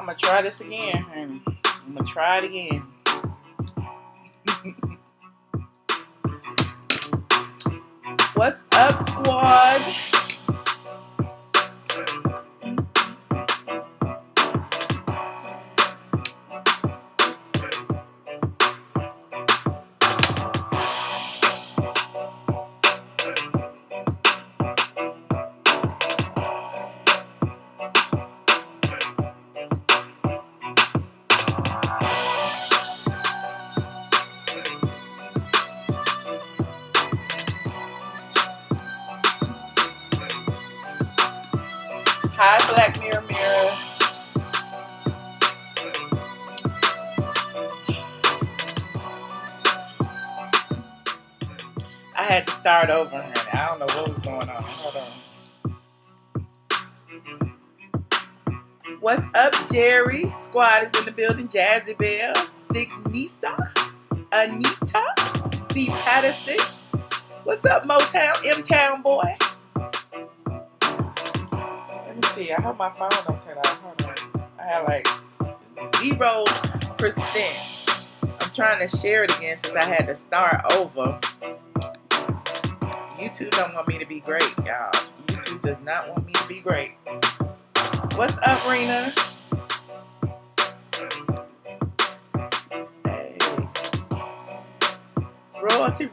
I'm gonna try this again, honey. I'm gonna try it again. What's up, squad? Hi, Black Mirror Mirror. I had to start over, honey. I don't know what was going on. Hold on. What's up, Jerry? Squad is in the building. Jazzy Bell, Signisa, Anita, C. Patterson. What's up, Motown, M-Town boy? Let me see. I hope my phone don't cut out. Hold on. I have like 0%. I'm trying to share it again since I had to start over. YouTube don't want me to be great, y'all. YouTube does not want me to be great. What's up, Rena? Hey. Royalty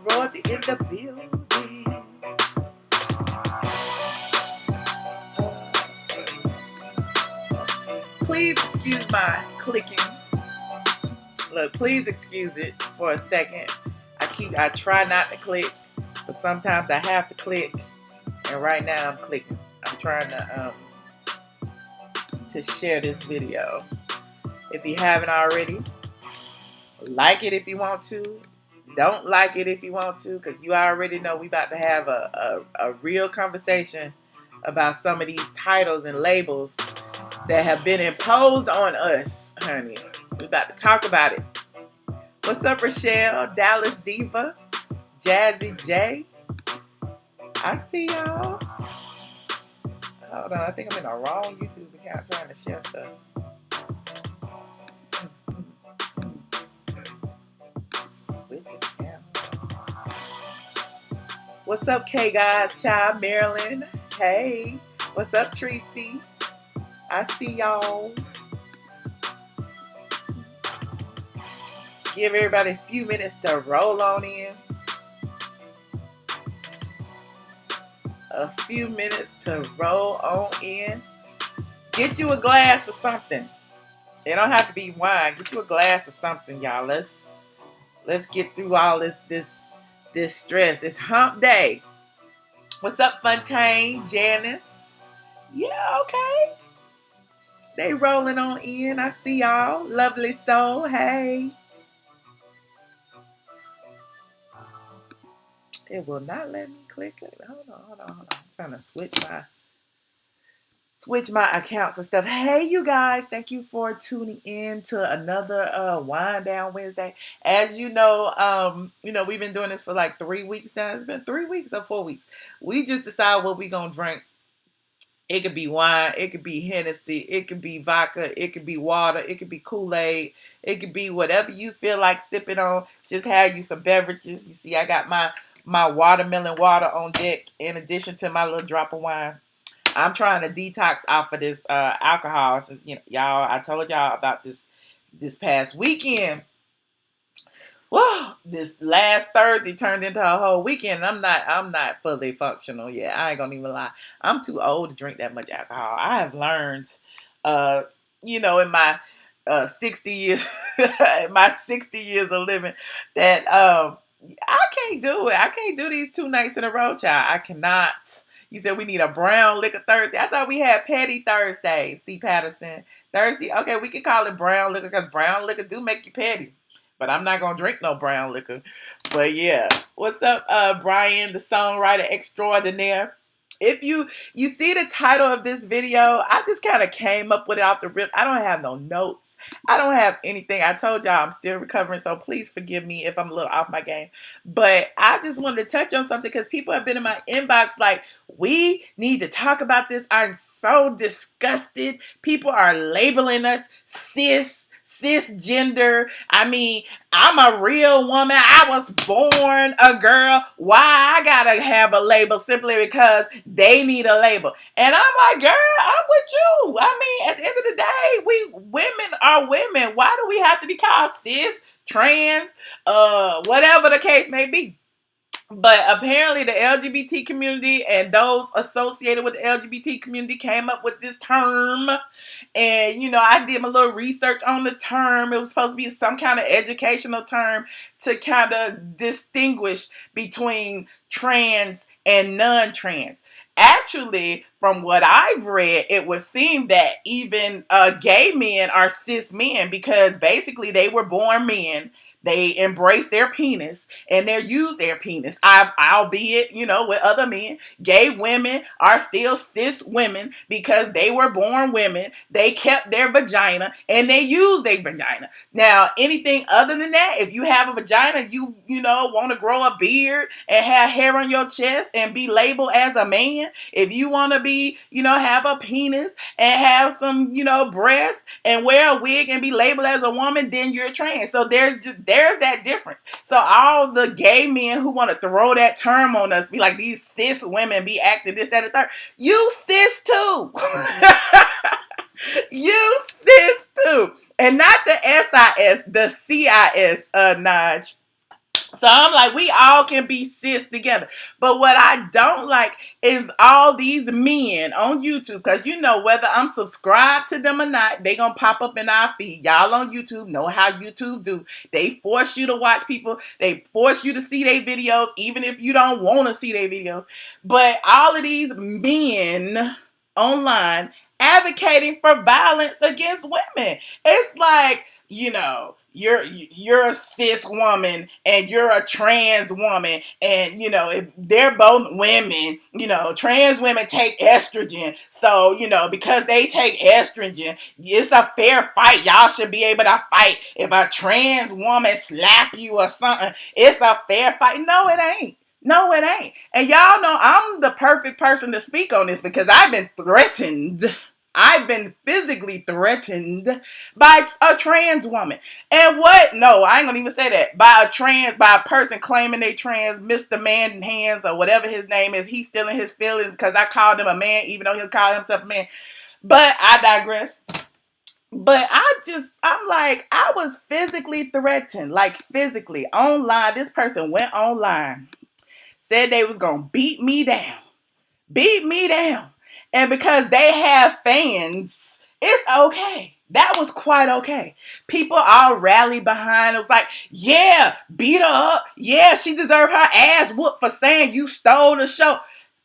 in the building. Please excuse my clicking. Look, please excuse it for a second. I try not to click, but sometimes I have to click. And right now I'm clicking. I'm trying to share this video. If you haven't already, like it if you want to. Don't like it if you want to, because you already know we about to have a real conversation about some of these titles and labels that have been imposed on us, honey. We about to talk about it. What's up, Rochelle? Dallas Diva? Jazzy J? I see y'all. Hold on, I think I'm in the wrong YouTube account trying to share stuff. Switch accounts. What's up, K guys? Child Maryland. Hey. What's up, Tracy? I see y'all. Give everybody a few minutes to roll on in. A few minutes to roll on in. Get you a glass of something. It don't have to be wine. Get you a glass of something, y'all. Let's get through all this stress. It's hump day. What's up, Fontaine? Janice? Yeah, okay. They rolling on in. I see y'all. Lovely soul. Hey. It will not let me click it. Hold on. I'm trying to switch my accounts and stuff. Hey, you guys. Thank you for tuning in to another Wind Down Wednesday. As you know, we've been doing this for like 3 weeks now. It's been 3 weeks or 4 weeks. We just decide what we gonna drink. It could be wine, it could be Hennessy, it could be vodka, it could be water, it could be Kool-Aid, it could be whatever you feel like sipping on. Just have you some beverages. You see, I got my watermelon water on deck in addition to my little drop of wine. I'm trying to detox off of this alcohol. Since y'all, I told y'all about this past weekend. Whoa, this last Thursday turned into a whole weekend. I'm not fully functional yet. I ain't gonna even lie. I'm too old to drink that much alcohol. I have learned, in my 60 years, my 60 years of living, that I can't do it. I can't do these 2 nights in a row, child. I cannot. You said we need a brown liquor Thursday. I thought we had petty Thursday. C. Patterson. Thursday. Okay, we can call it brown liquor because brown liquor do make you petty. But I'm not going to drink no brown liquor. But yeah. What's up, Brian, the songwriter extraordinaire? If you see the title of this video, I just kind of came up with it off the rip. I don't have no notes. I don't have anything. I told y'all I'm still recovering, so please forgive me if I'm a little off my game. But I just wanted to touch on something because people have been in my inbox like, we need to talk about this. I'm so disgusted. People are labeling us cisgender. I mean, I'm a real woman. I was born a girl. Why I gotta have a label simply because they need a label? And I'm like, girl, I'm with you. I mean, at the end of the day, we women are women. Why do we have to be called cis, trans, whatever the case may be? But apparently the LGBT community and those associated with the LGBT community came up with this term. And, I did my little research on the term. It was supposed to be some kind of educational term to kind of distinguish between trans and non-trans. Actually, from what I've read, it would seem that even gay men are cis men because basically they were born men. They embrace their penis and they use their penis. Albeit, with other men, gay women are still cis women because they were born women. They kept their vagina and they use their vagina. Now, anything other than that, if you have a vagina, you want to grow a beard and have hair on your chest and be labeled as a man. If you want to be, have a penis and have some, breasts and wear a wig and be labeled as a woman, then you're trans. So there's that difference. So all the gay men who want to throw that term on us, be like, these cis women be acting this, that, and the third. You cis too. You cis too. And not the SIS, the CIS, Nudge. So I'm like, we all can be cis together. But what I don't like is all these men on YouTube, because whether I'm subscribed to them or not, they gonna pop up in our feed. Y'all on YouTube know how YouTube do. They force you to watch people. They force you to see their videos, even if you don't want to see their videos. But all of these men online advocating for violence against women. It's like, you're a cis woman and you're a trans woman, and if they're both women, trans women take estrogen, so because they take estrogen, it's a fair fight. Y'all should be able to fight. If a trans woman slap you or something, it's a fair fight. No, it ain't. No, it ain't. And y'all know I'm the perfect person to speak on this because I've been threatened. I've been physically threatened by a trans woman. And what? No, I ain't gonna even say that. By a person claiming they trans, Mr. Man Hands or whatever his name is. He's still in his feelings because I called him a man, even though he'll call himself a man. But I digress. But I'm like, I was physically threatened, like physically online. This person went online, said they was gonna beat me down. And because they have fans, it's okay. That was quite okay. People all rallied behind. It was like, yeah, beat her up. Yeah, she deserved her ass whooped for saying you stole the show.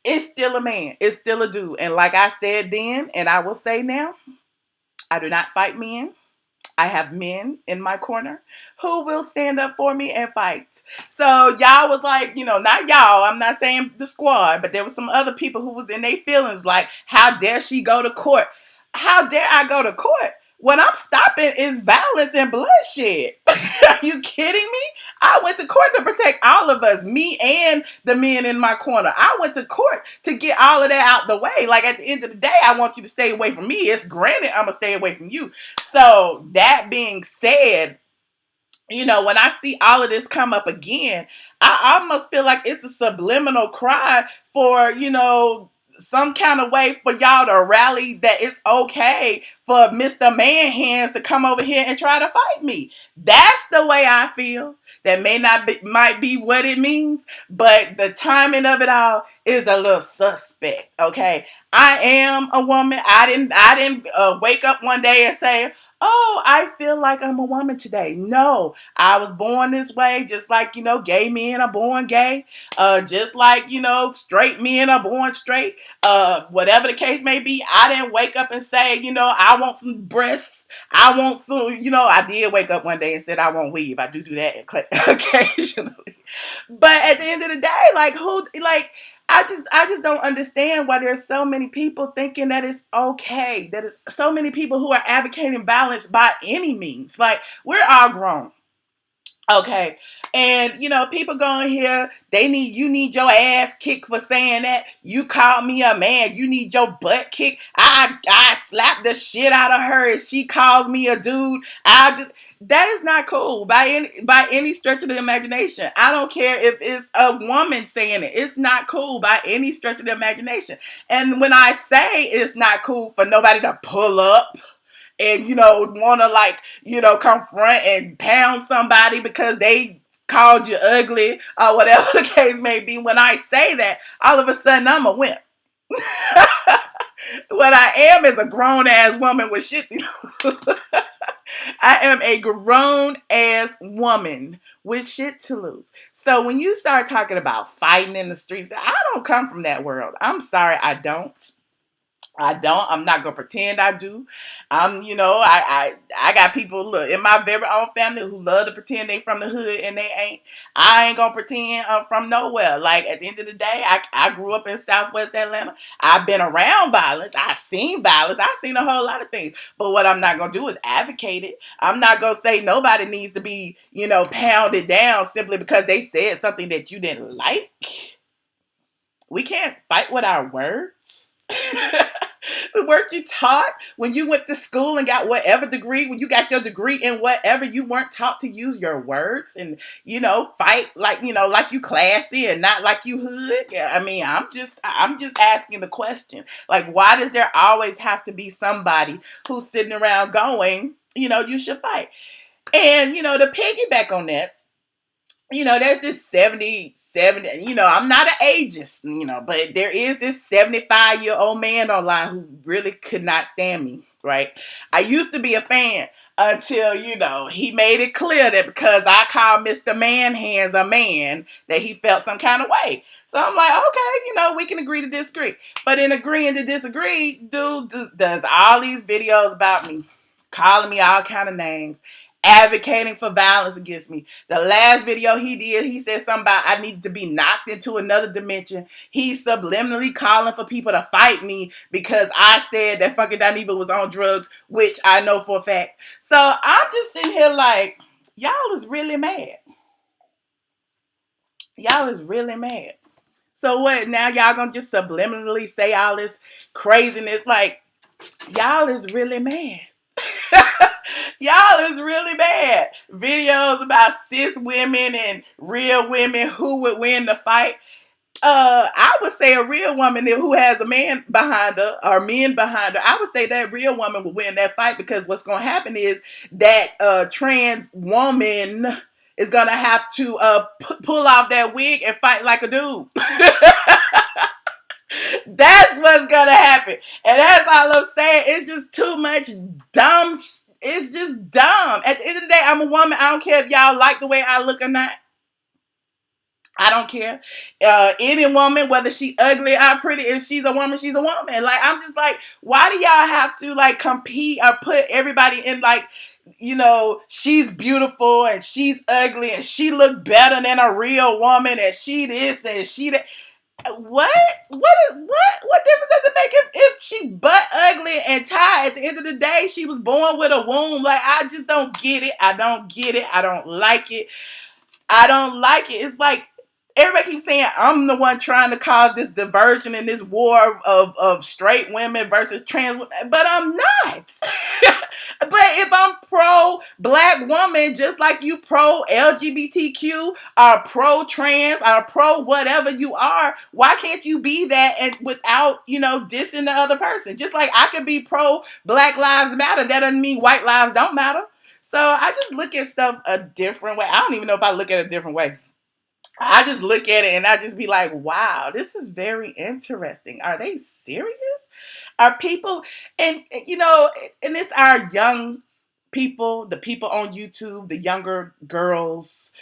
It's still a man. It's still a dude. And like I said then, and I will say now, I do not fight men. I have men in my corner who will stand up for me and fight. So y'all was like, not y'all, I'm not saying the squad, but there was some other people who was in their feelings like, how dare she go to court? How dare I go to court? What I'm stopping is violence and bloodshed. Are you kidding me? I went to court to protect all of us, me and the men in my corner. I went to court to get all of that out the way. Like at the end of the day, I want you to stay away from me. It's granted I'm going to stay away from you. So that being said, when I see all of this come up again, I almost feel like it's a subliminal cry for, some kind of way for y'all to rally that it's okay for Mr. Man Hands to come over here and try to fight me. That's the way I feel. That might be what it means, but the timing of it all is a little suspect. Okay, I am a woman. I didn't wake up one day and say, oh, I feel like I'm a woman today. No, I was born this way, just like, gay men are born gay. Just like, straight men are born straight. Whatever the case may be, I didn't wake up and say, I want some breasts. I want some, I did wake up one day and said I want weave. I do that occasionally. But at the end of the day, I just don't understand why there's so many people thinking that it's okay. That is so many people who are advocating violence by any means. Like, we're all grown. Okay. And people going here, you need your ass kicked for saying that. You called me a man, you need your butt kicked. I slapped the shit out of her if she calls me a dude. That is not cool by any stretch of the imagination. I don't care if it's a woman saying it. It's not cool by any stretch of the imagination. And when I say it's not cool for nobody to pull up and want to confront and pound somebody because they called you ugly or whatever the case may be, when I say that, all of a sudden I'm a wimp. What I am is a grown ass woman with shit. I am a grown ass woman with shit to lose. So when you start talking about fighting in the streets, I don't come from that world. I'm sorry, I don't. I'm not gonna pretend I do. I got people look in my very own family who love to pretend they from the hood and they ain't. I ain't gonna pretend I'm from nowhere. Like, at the end of the day, I grew up in Southwest Atlanta. I've been around violence. I've seen violence. I've seen a whole lot of things. But what I'm not gonna do is advocate it. I'm not gonna say nobody needs to be, pounded down simply because they said something that you didn't like. We can't fight with our words. Weren't you taught when you went to school and got whatever degree, when you got your degree in whatever, you weren't taught to use your words and, fight like you classy and not like you hood? Yeah, I mean, I'm just asking the question. Like, why does there always have to be somebody who's sitting around going, you should fight? And, to piggyback on that, there's this 70, I'm not an ageist, but there is this 75-year-old man online who really could not stand me, right? I used to be a fan until, he made it clear that because I called Mr. Man Hands a man, that he felt some kind of way. So I'm like, okay, we can agree to disagree. But in agreeing to disagree, dude does all these videos about me, calling me all kind of names, advocating for violence against me. The last video he did, he said something about I needed to be knocked into another dimension. He's subliminally calling for people to fight me because I said that fucking Dineva was on drugs, which I know for a fact. So I'm just sitting here like, y'all is really mad. Y'all is really mad. So what, now y'all gonna just subliminally say all this craziness? Like, y'all is really mad. Y'all is really bad. Videos about cis women and real women who would win the fight. I would say a real woman who has a man behind her or men behind her, I would say that real woman would win that fight, because what's going to happen is that trans woman is going to have to pull off that wig and fight like a dude. That's what's going to happen. And that's all I'm saying. It's just too much dumb It's just dumb. At the end of the day, I'm a woman. I don't care if y'all like the way I look or not. I don't care. Any woman, whether she ugly or pretty, if she's a woman, she's a woman. Like, I'm just like, why do y'all have to like compete or put everybody in like, she's beautiful and she's ugly and she look better than a real woman and she this and she that. What difference does it make if she butt ugly and tired? At the end of the day, she was born with a womb. Like, I just don't get it. I don't get it. I don't like it. I don't like it. It's like everybody keeps saying I'm the one trying to cause this diversion and this war of straight women versus trans women, but I'm not. But if I'm pro black woman, just like you pro LGBTQ or pro trans or pro whatever you are, why can't you be that and without dissing the other person? Just like I could be pro Black Lives Matter, that doesn't mean white lives don't matter. So I just look at stuff a different way. I don't even know if I look at it a different way. I just look at it and I just be like, wow, this is very interesting. Are they serious? Are people, and it's our young the people on YouTube, the younger girls,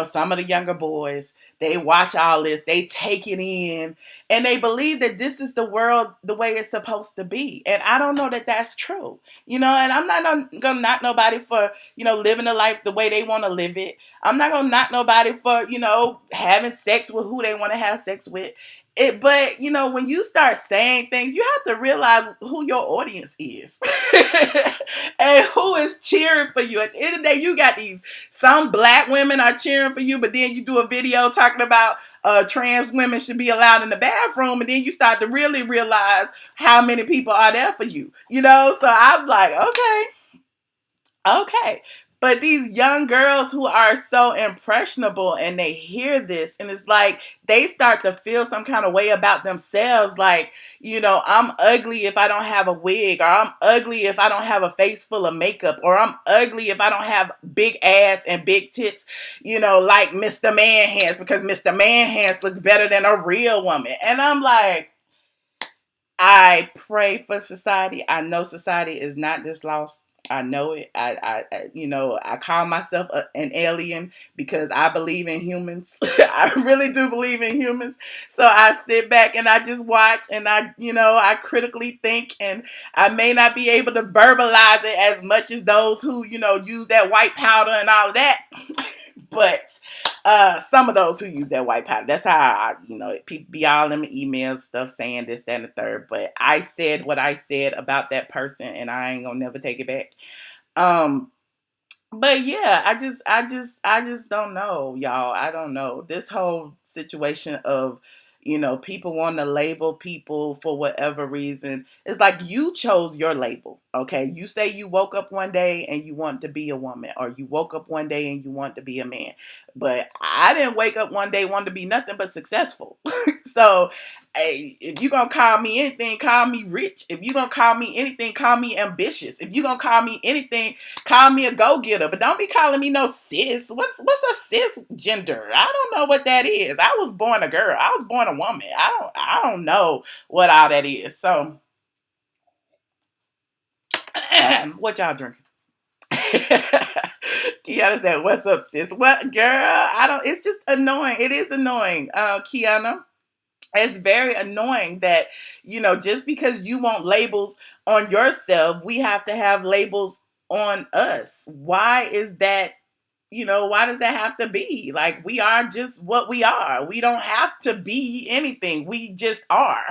some of the younger boys, they watch all this, they take it in, and they believe that this is the world the way it's supposed to be. And I don't know that that's true, and I'm not gonna knock nobody for, living a life the way they want to live it. I'm not gonna knock nobody for, having sex with who they want to have sex with. But when you start saying things, you have to realize who your audience is and who is cheering for you. At the end of the day, you got some black women are cheering for you, but then you do a video talking about trans women should be allowed in the bathroom, and then you start to really realize how many people are there for you. So I'm like, okay. But these young girls who are so impressionable and they hear this, and it's like they start to feel some kind of way about themselves. Like, I'm ugly if I don't have a wig, or I'm ugly if I don't have a face full of makeup, or I'm ugly if I don't have big ass and big tits, like Mr. Man Hands, because Mr. Man Hands look better than a real woman. And I'm like, I pray for society. I know society is not this lost. I know it. I call myself an alien because I believe in humans. I really do believe in humans. So I sit back and I just watch, and I critically think, and I may not be able to verbalize it as much as those who, use that white powder and all of that. But some of those who use that white powder, that's how people be all in the emails stuff saying this, that, and the third. But I said what I said about that person, and I ain't gonna never take it back. Um, but yeah, I just don't know, y'all. I don't know. This whole situation of, people want to label people for whatever reason. It's like you chose your label, okay? You say you woke up one day and you want to be a woman, or you woke up one day and you want to be a man. But I didn't wake up one day wanting to be nothing but successful. So, hey, if you're going to call me anything, call me rich. If you're going to call me anything, call me ambitious. If you're going to call me anything, call me a go-getter. But don't be calling me no cis. What's a cis-gender? I don't know what that is. I was born a girl. I was born a woman. I don't know what all that is. So, what y'all drinking? Kiana said, "What's up, sis?" What, girl? I don't. It's just annoying. It is annoying, Kiana. It's very annoying that, just because you want labels on yourself, we have to have labels on us. Why is that? Why does that have to be? Like, we are just what we are. We don't have to be anything. We just are.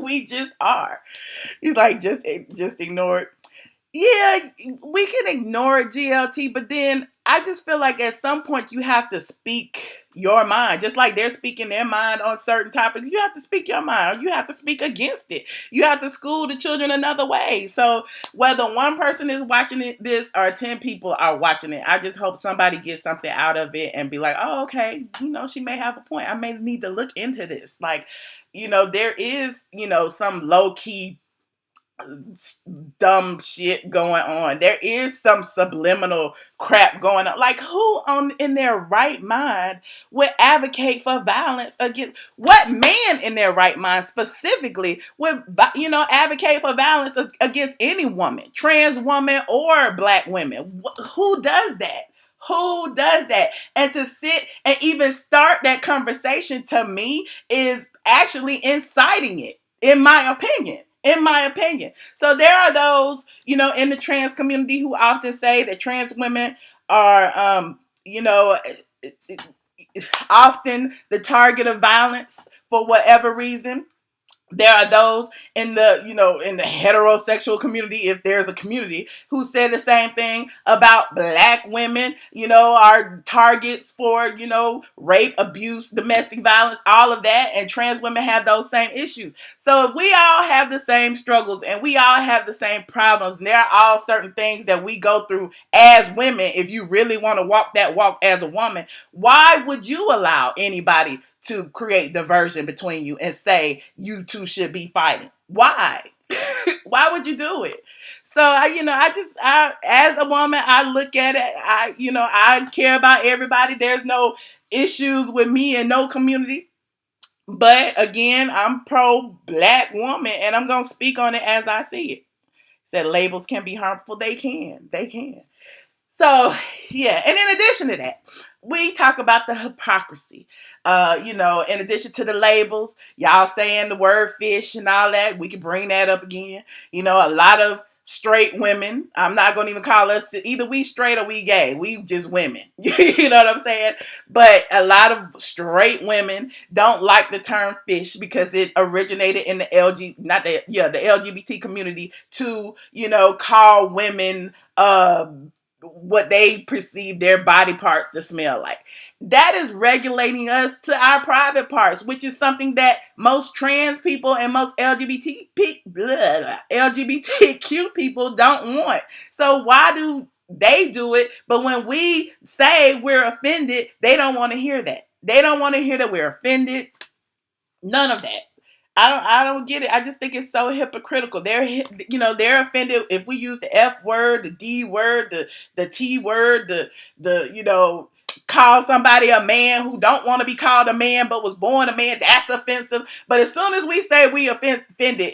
We just are. He's like, just ignore it. Yeah, we can ignore it, GLT, but then I just feel like at some point you have to speak your mind. Just like they're speaking their mind on certain topics, you have to speak your mind, or you have to speak against it. You have to school the children another way. So whether one person is watching this or 10 people are watching it, I just hope somebody gets something out of it and be like, oh, okay, she may have a point. I may need to look into this. Like, there is, some low key dumb shit going on. There is some subliminal crap going on. Like, who on in their right mind would advocate for violence against, what man in their right mind specifically would advocate for violence against any woman, trans woman or black women? Who does that? Who does that? And to sit and even start that conversation, to me, is actually inciting it, in my opinion. In my opinion. So there are those, in the trans community who often say that trans women are, often the target of violence for whatever reason. There are those in the, in the heterosexual community, if there's a community, who say the same thing about black women, are targets for, rape, abuse, domestic violence, all of that. And trans women have those same issues. So if we all have the same struggles and we all have the same problems, and there are all certain things that we go through as women, if you really want to walk that walk as a woman, why would you allow anybody to create diversion between you and say you two should be fighting? Why? Why would you do it? So as a woman, I look at it. I care about everybody. There's no issues with me in no community. But again, I'm pro black woman, and I'm gonna speak on it as I see it. Said labels can be harmful. They can. They can. So, yeah, and in addition to that, we talk about the hypocrisy. In addition to the labels, y'all saying the word fish and all that, we can bring that up again. A lot of straight women, I'm not going to even call us, either we straight or we gay. We just women. You know what I'm saying? But a lot of straight women don't like the term fish because it originated in the the LGBT community to, call women, what they perceive their body parts to smell like. That is regulating us to our private parts, which is something that most trans people and most LGBTQ people don't want. So why do they do it? But when we say we're offended, they don't want to hear that. They don't want to hear that we're offended. None of that. I don't get it. I just think it's so hypocritical. They're offended if we use the F word, the D word, the T word, call somebody a man who don't want to be called a man but was born a man. That's offensive. But as soon as we say we offended,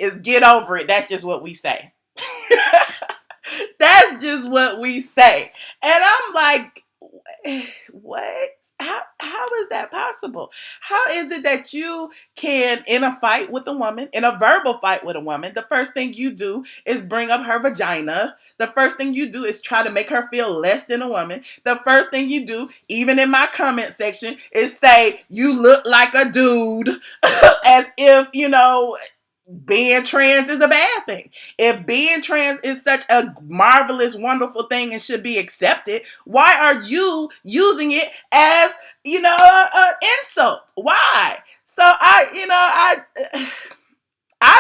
is get over it. That's just what we say. That's just what we say. And I'm like, what? How is that possible? How is it that you can, in a fight with a woman, in a verbal fight with a woman, the first thing you do is bring up her vagina. The first thing you do is try to make her feel less than a woman. The first thing you do, even in my comment section, is say, you look like a dude, as if, being trans is a bad thing. If being trans is such a marvelous, wonderful thing and should be accepted, why are you using it as, an insult? Why? So I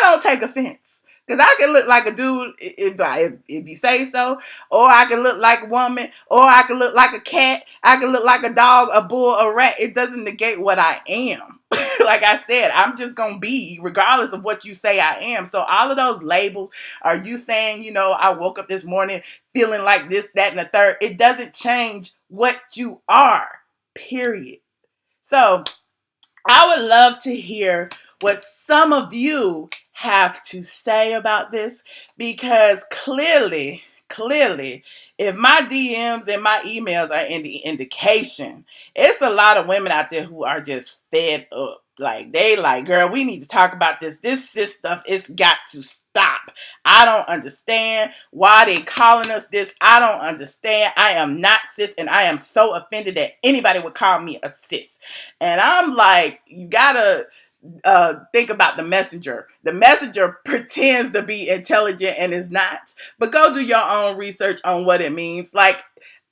don't take offense. Because I can look like a dude if you say so, or I can look like a woman, or I can look like a cat, I can look like a dog, a bull, a rat. It doesn't negate what I am. Like I said, I'm just going to be, regardless of what you say I am. So all of those labels, are you saying, I woke up this morning feeling like this, that, and the third, it doesn't change what you are, period. So I would love to hear what some of you have to say about this, because clearly, if my DMs and my emails are any indication, it's a lot of women out there who are just fed up. Like, girl, we need to talk about this. This cis stuff, it's got to stop. I don't understand why they calling us this. I don't understand. I am not cis, and I am so offended that anybody would call me a cis. And I'm like, you gotta think about the messenger. The messenger pretends to be intelligent and is not. But go do your own research on what it means. Like,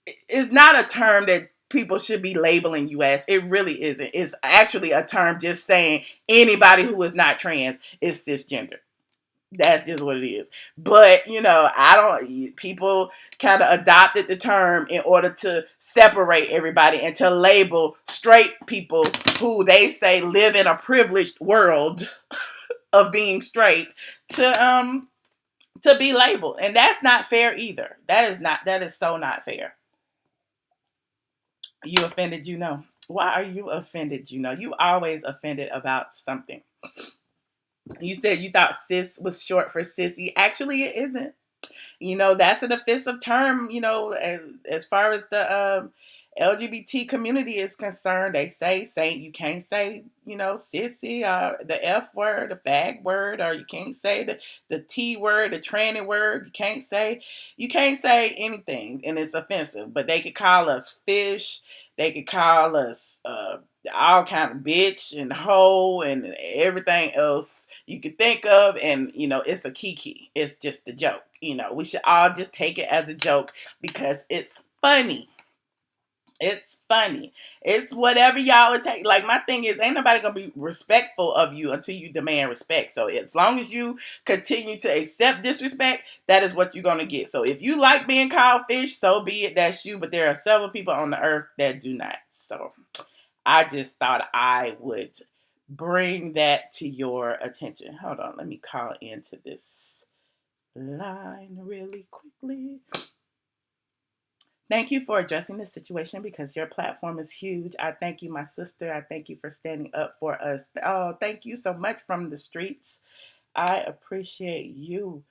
it's not a term that people should be labeling you as. It really isn't. It's actually a term just saying anybody who is not trans is cisgender. That's just what it is. But, people kind of adopted the term in order to separate everybody and to label straight people who they say live in a privileged world of being straight to be labeled. And that's not fair either. That is so not fair. You offended, Why are you offended, You always offended about something. You said you thought cis was short for sissy. Actually, it isn't. That's an offensive term, as far as the LGBT community is concerned. They say saint, you can't say, sissy, or the F word, the fag word, or you can't say the T word, the tranny word. You can't say anything, and it's offensive. But they could call us fish. They could call us all kind of bitch and hoe and everything else you could think of, and it's a kiki. It's just a joke. We should all just take it as a joke because it's funny. It's funny. It's whatever y'all are taking. Like, my thing is, ain't nobody gonna be respectful of you until you demand respect. So as long as you continue to accept disrespect, that is what you're gonna get. So if you like being called fish, so be it. That's you. But there are several people on the earth that do not. So I just thought I would bring that to your attention. Hold on, let me call into this line really quickly. Thank you for addressing the situation because your platform is huge. I thank you, my sister. I thank you for standing up for us. Oh, thank you so much from the streets. I appreciate you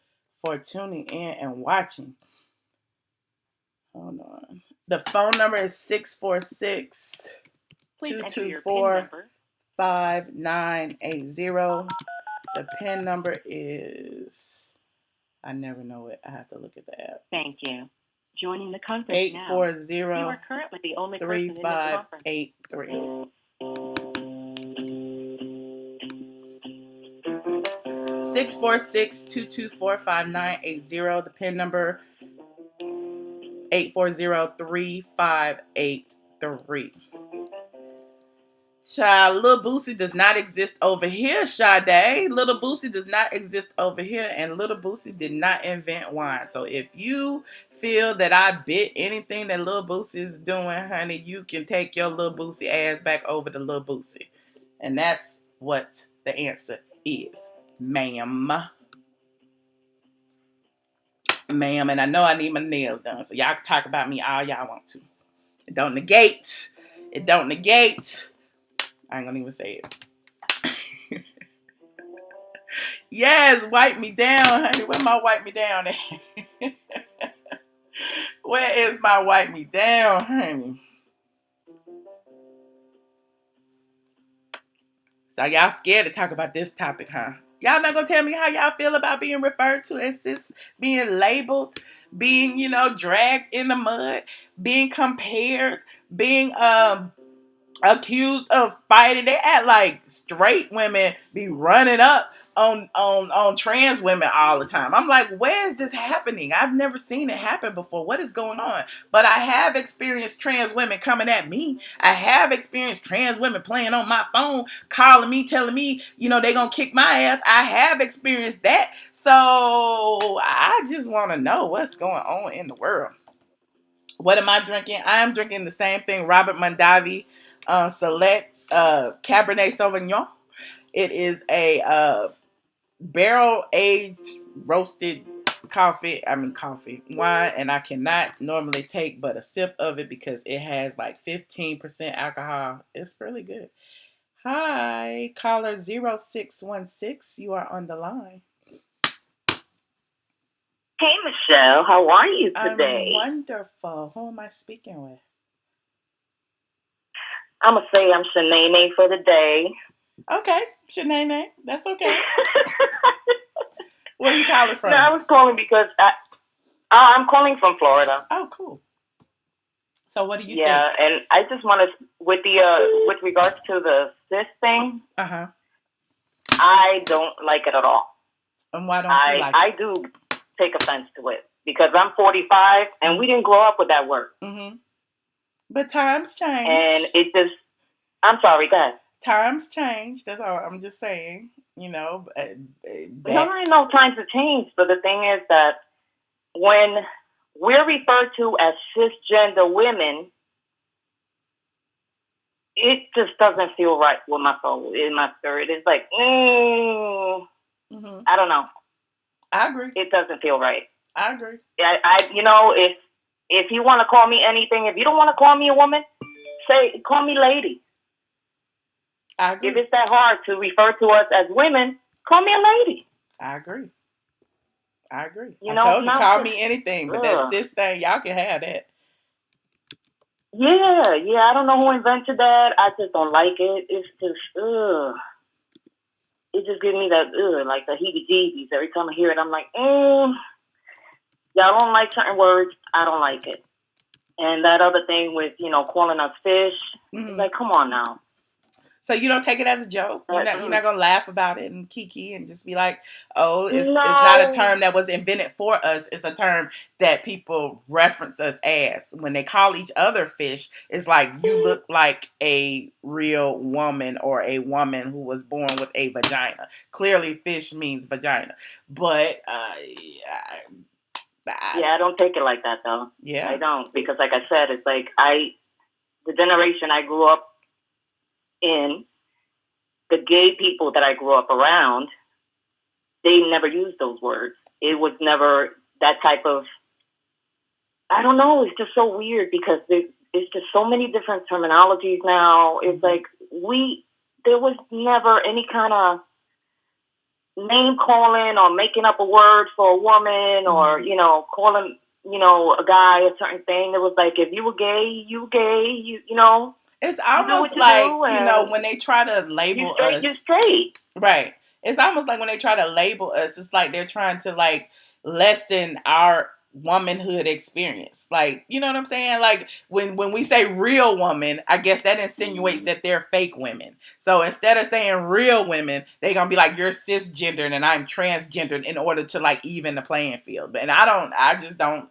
for tuning in and watching. Hold on. The phone number is 646 224 5980. The PIN number is, I never know it. I have to look at the app. Thank you. Joining the conference 840 now. You are currently the only 3583. 646-224-5980. The PIN number 840-3583. Child, Little Boosie does not exist over here, Sade. Little Boosie does not exist over here, and Little Boosie did not invent wine. So if you feel that I bit anything that Little Boosie is doing, honey, you can take your Little Boosie ass back over to Little Boosie. And that's what the answer is, ma'am. Ma'am, and I know I need my nails done, so y'all can talk about me all y'all want to. It don't negate. I ain't gonna even say it. Yes, wipe me down, honey. Where my wipe me down at? Where is my wipe me down, honey? So y'all scared to talk about this topic, huh? Y'all not gonna tell me how y'all feel about being referred to as cis, being labeled, being, dragged in the mud, being compared, being accused of fighting. They act like straight women be running up on trans women all the time. I'm like, where is this happening? I've never seen it happen before. What is going on? But I have experienced trans women coming at me. I have experienced trans women playing on my phone, calling me, telling me, they gonna kick my ass. I have experienced that. So I just want to know what's going on in the world. What am I drinking? I am drinking the same thing, Robert Mondavi Select Cabernet Sauvignon. It is a barrel-aged roasted coffee wine, and I cannot normally take but a sip of it because it has like 15% alcohol. It's really good. Hi, caller 0616. You are on the line. Hey, Michelle. How are you today? I'm wonderful. Who am I speaking with? I'm going to say I'm Shanae for the day. Okay, Shanae. That's okay. Where you calling from? No, I was calling because I'm calling from Florida. Oh, cool. So what do you think? Yeah, and I just want to, with regards to the cis thing, I don't like it at all. And why don't you like it? I do take offense to it because I'm 45 and we didn't grow up with that word. Mm-hmm. But times change. And it just, I'm sorry, go ahead. Times change. That's all I'm just saying. No, I know times have changed, but the thing is that when we're referred to as cisgender women, it just doesn't feel right with my soul, in my spirit. It's like, I don't know. I agree. It doesn't feel right. I agree. If you want to call me anything, if you don't want to call me a woman, call me lady. I agree. If it's that hard to refer to us as women, call me a lady. I agree. I told you, call me anything, but that cis thing, y'all can have that. Yeah, I don't know who invented that. I just don't like it. It's just, it just gives me that, like the heebie-jeebies. Every time I hear it, I'm like, y'all don't like certain words. I don't like it. And that other thing with, calling us fish, it's like, come on now. So you don't take it as a joke? You're not going to laugh about it and kiki and just be like, oh, it's not a term that was invented for us. It's a term that people reference us as. When they call each other fish, it's like you look like a real woman or a woman who was born with a vagina. Clearly, fish means vagina. But, I don't take it like that, though. Yeah. I don't. Because like I said, it's like the generation I grew up in, the gay people that I grew up around, they never used those words. It was never that type of, I don't know, it's just so weird because it's just so many different terminologies now. It's like there was never any kind of name calling or making up a word for a woman or, calling, a guy a certain thing. It was like, if you were gay, you gay, you know. It's You do almost what you like, do, and when they try to label us. you straight. Right. It's almost like when they try to label us, it's like they're trying to like lessen our womanhood experience. Like, you know what I'm saying? Like when we say real woman, I guess that insinuates that they're fake women. So instead of saying real women, they're gonna be like, you're cisgendered and I'm transgendered in order to like even the playing field. And I just don't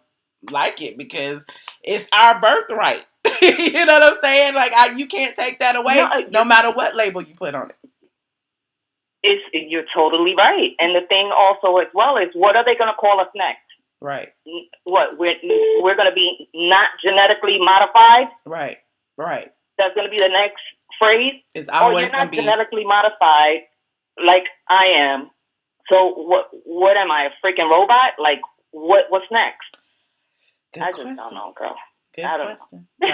like it because it's our birthright. You know what I'm saying? Like you can't take that away no matter what label you put on it. You're totally right. And the thing also as well is, what are they going to call us next? Right. What, we're going to be not genetically modified? Right. Right. That's going to be the next phrase. It's always you're not genetically modified like I am. So what am I, a freaking robot? Like what's next? Good I question. just don't know, girl. Good question. I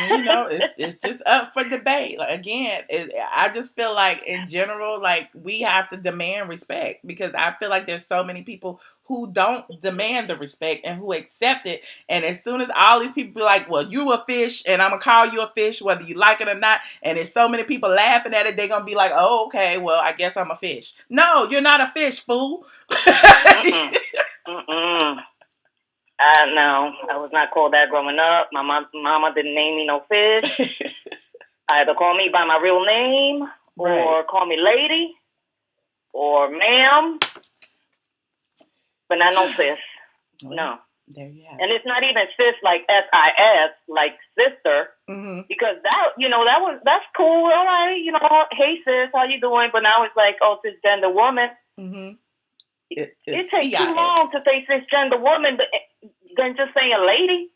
mean, it's just up for debate. Like again, I just feel like in general, like we have to demand respect because I feel like there's so many people who don't demand the respect and who accept it. And as soon as all these people be like, "Well, you a fish, and I'm gonna call you a fish, whether you like it or not," and there's so many people laughing at it, they're gonna be like, "Oh, okay, well, I guess I'm a fish." No, you're not a fish, fool. No, I was not called that growing up. My mama didn't name me no fish. Either call me by my real name, or call me lady, or ma'am, but not no sis. Well, no. There you have it. And it's not even sis like SIS, like sister, because that's cool. All right, hey sis, how you doing? But now it's like, oh, cisgender woman. It takes too long to say cisgender woman, than just saying lady.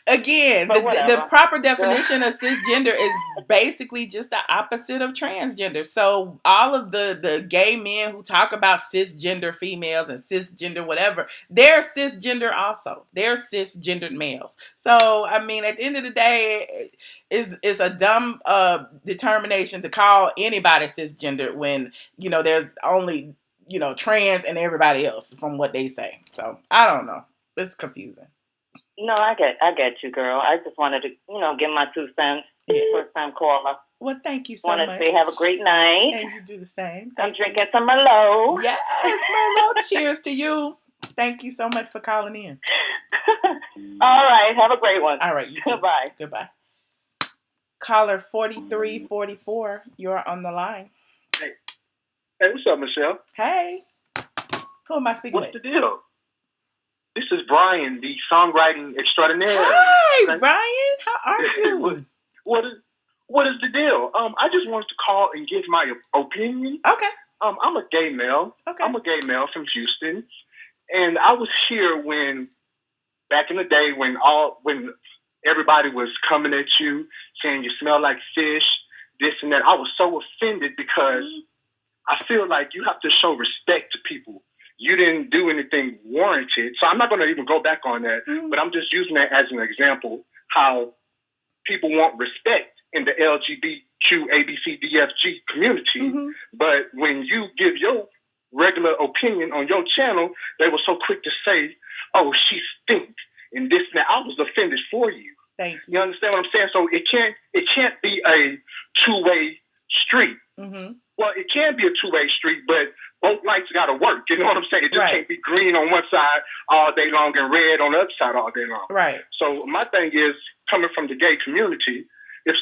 Again, the proper definition of cisgender is basically just the opposite of transgender. So all of the gay men who talk about cisgender females and cisgender whatever, they're cisgender also. They're cisgendered males. So I mean, at the end of the day, it's a dumb determination to call anybody cisgender when there's only trans and everybody else from what they say. So I don't know. It's confusing. No, I get you, girl. I just wanted to, give my 2 cents. First time caller. Well, thank you so much. Want to say have a great night. And you do the same. I'm drinking some Merlot. Yes, Merlot. Cheers to you. Thank you so much for calling in. All right. Have a great one. All right. You too. Goodbye. Goodbye. Caller 4344, you're on the line. Hey, what's up, Michelle? Hey. Who am I speaking with? What's the deal? This is Brian, the songwriting extraordinaire. Hi, Brian. How are you? What is the deal? I just wanted to call and give my opinion. Okay. I'm a gay male. Okay. I'm a gay male from Houston, and I was here back in the day when everybody was coming at you saying you smell like fish, this and that. I was so offended because I feel like you have to show respect to people. You didn't do anything warranted. So I'm not going to even go back on that, but I'm just using that as an example how people want respect in the LGBTQ, ABCDFG community. But when you give your regular opinion on your channel, they were so quick to say, oh, she stinks and this and that. I was offended for you. Thank you. You understand what I'm saying? So it can't be a two-way street. Well, it can be a two-way street, but both lights got to work. You know what I'm saying? It just can't be green on one side all day long and red on the other side all day long. Right. So my thing is, coming from the gay community, if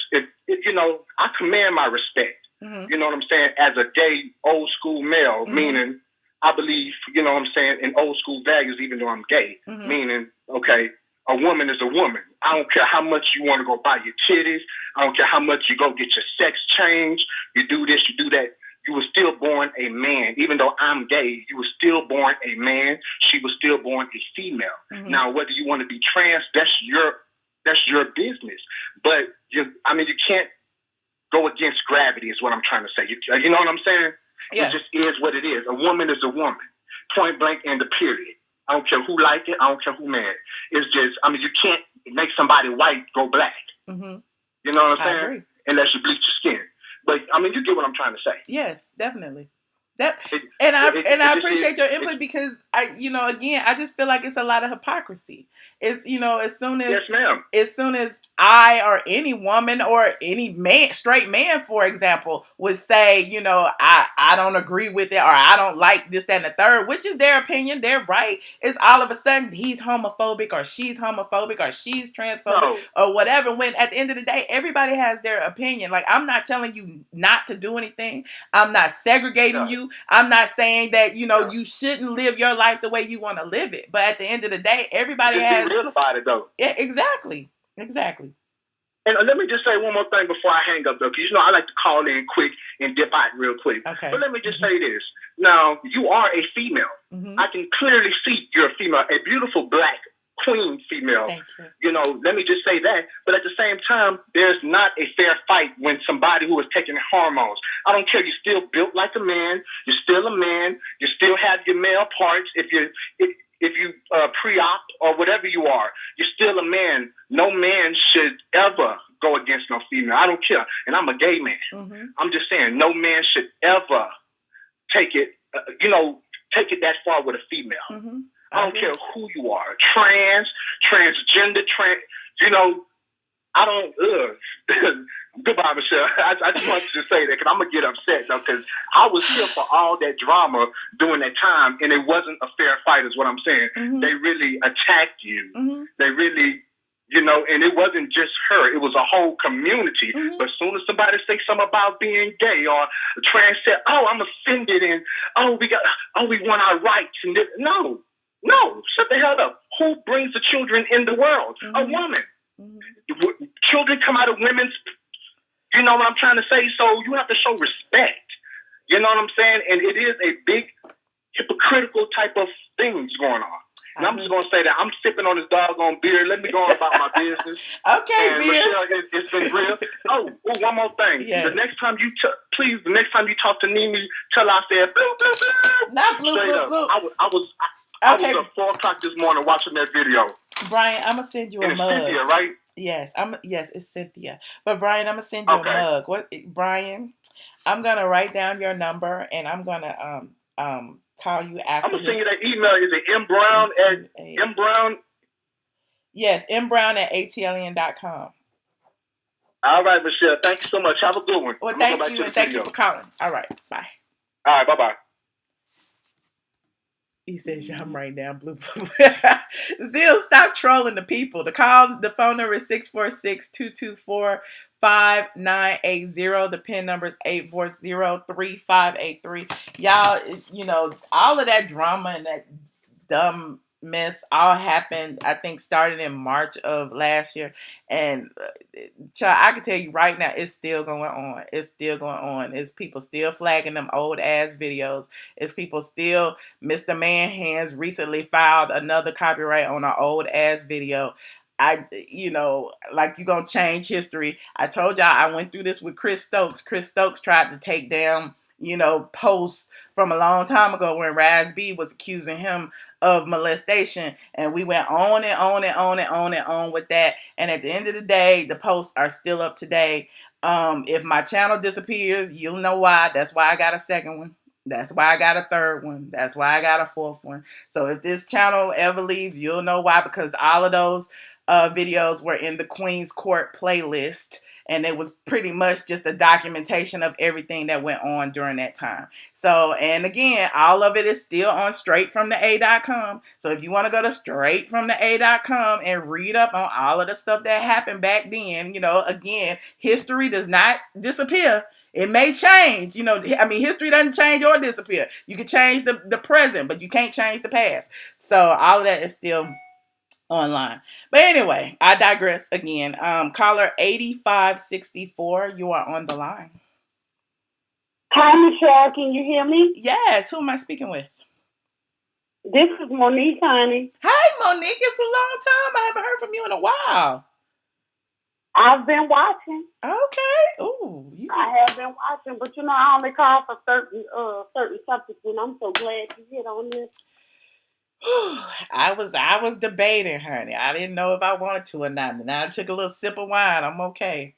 I command my respect. You know what I'm saying? As a gay old school male, meaning I believe, you know what I'm saying, in old school values, even though I'm gay. Meaning, okay, a woman is a woman. I don't care how much you want to go buy your titties. I don't care how much you go get your sex changed. You do this, you do that. You were still born a man. Even though I'm gay, you were still born a man. She was still born a female. Now, whether you want to be trans, that's your business. But you can't go against gravity is what I'm trying to say. You know what I'm saying? Yeah. It just is what it is. A woman is a woman. Point blank and the period. I don't care who like it. I don't care who mad. It's just, you can't make somebody white go black. You know what I'm saying? I agree. Unless you bleach your skin. But, you get what I'm trying to say. Yes, definitely. I appreciate your input because I just feel like it's a lot of hypocrisy. It's as soon as yes, ma'am. As soon as I or any woman or any man, straight man, for example, would say, I don't agree with it or I don't like this, that, and the third, which is their opinion, they're right. It's all of a sudden he's homophobic or she's homophobic or she's transphobic or whatever. When at the end of the day, everybody has their opinion. Like, I'm not telling you not to do anything. I'm not segregating you. I'm not saying that, you shouldn't live your life the way you want to live it. But at the end of the day, everybody has... Be real about it, though. Yeah, exactly. And let me just say one more thing before I hang up, though, because, I like to call in quick and dip out real quick. Okay. But let me just say this. Now, you are a female. I can clearly see you're a female, a beautiful black queen female. Thank you. Let me just say that. But at the same time, there's not a fair fight when somebody who is taking hormones. I don't care. You're still built like a man. You're still a man. You still have your male parts. If you pre-op or whatever you are, you're still a man. No man should ever go against no female. I don't care. And I'm a gay man. I'm just saying no man should ever take it, take it that far with a female. I don't care who you are. Transgender, I don't, goodbye, Michelle. I just wanted to say that because I'm going to get upset, though, because I was here for all that drama during that time, and it wasn't a fair fight is what I'm saying. They really attacked you. They really, and it wasn't just her. It was a whole community. But as soon as somebody say something about being gay or trans, said, I'm offended, and we want our rights. And no, shut the hell up. Who brings the children in the world? A woman. Children come out of women's, you know what I'm trying to say? So you have to show respect. You know what I'm saying? And it is a big hypocritical type of things going on. And I'm just going to say that I'm sipping on this doggone beer. Let me go on about my business. Okay, and beer. Michelle, it's been real. One more thing. Yeah. The next time you talk to Nene, tell her I said, blue, blue, blue. Not blue, blue, blue. I was at 4 o'clock this morning watching that video. Brian, I'm gonna send you a mug. It's Cynthia, right? Yes, it's Cynthia. But Brian, I'm gonna send you a mug. Brian, I'm gonna write down your number and I'm gonna call you after. I'm gonna send you that email. Is it mbrown? Yes, mbrown@ATLien.com. All right, Michelle. Thank you so much. Have a good one. Well, thank you, and thank you for calling. All right, bye. All right, bye-bye. He says, I'm writing down blue. Zeal, stop trolling the people. The phone number is 646-224-5980. The PIN number is 840-3583. Y'all, all of that drama and that dumb mess all happened, I think, started in March of last year. And child, I can tell you right now, it's still going on. It's people still flagging them old ass videos. It's people still, Mr. Manhands recently filed another copyright on an old ass video. Like you gonna change history. I told y'all I went through this with Chris Stokes. Chris Stokes tried to take down, posts from a long time ago when Raz B was accusing him of molestation, and we went on and on and on and on and on with that. And at the end of the day, the posts are still up today. If my channel disappears, you'll know why. That's why I got a second one. That's why I got a third one. That's why I got a fourth one. So if this channel ever leaves, you'll know why, because all of those videos were in the Queen's Court playlist. And it was pretty much just a documentation of everything that went on during that time. So, and again, all of it is still on straightfromtheA.com. So if you want to go to straightfromtheA.com and read up on all of the stuff that happened back then, again, history does not disappear. It may change, history doesn't change or disappear. You can change the present, but you can't change the past. So all of that is still online. But anyway, I digress again. Caller 8564, you are on the line. Hi, Michelle. Can you hear me? Yes. Who am I speaking with? This is Monique, honey. Hi, Monique. It's a long time. I haven't heard from you in a while. I've been watching. Okay. Ooh. I have been watching, but I only call for certain subjects, and I'm so glad you hit on this. I was debating, honey. I didn't know if I wanted to or not. But now I took a little sip of wine. I'm okay.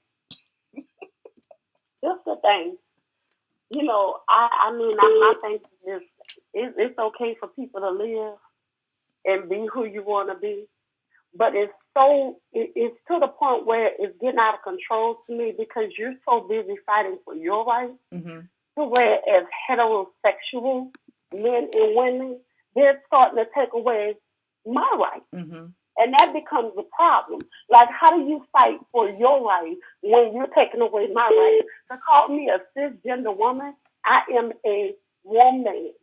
Just the thing. I mean, my thing is, it's okay for people to live and be who you want to be, but it's to the point where it's getting out of control to me because you're so busy fighting for your rights, to where as heterosexual men and women, they're starting to take away my rights. And that becomes a problem. Like, how do you fight for your rights when you're taking away my rights? To call me a cisgender woman, I am a woman.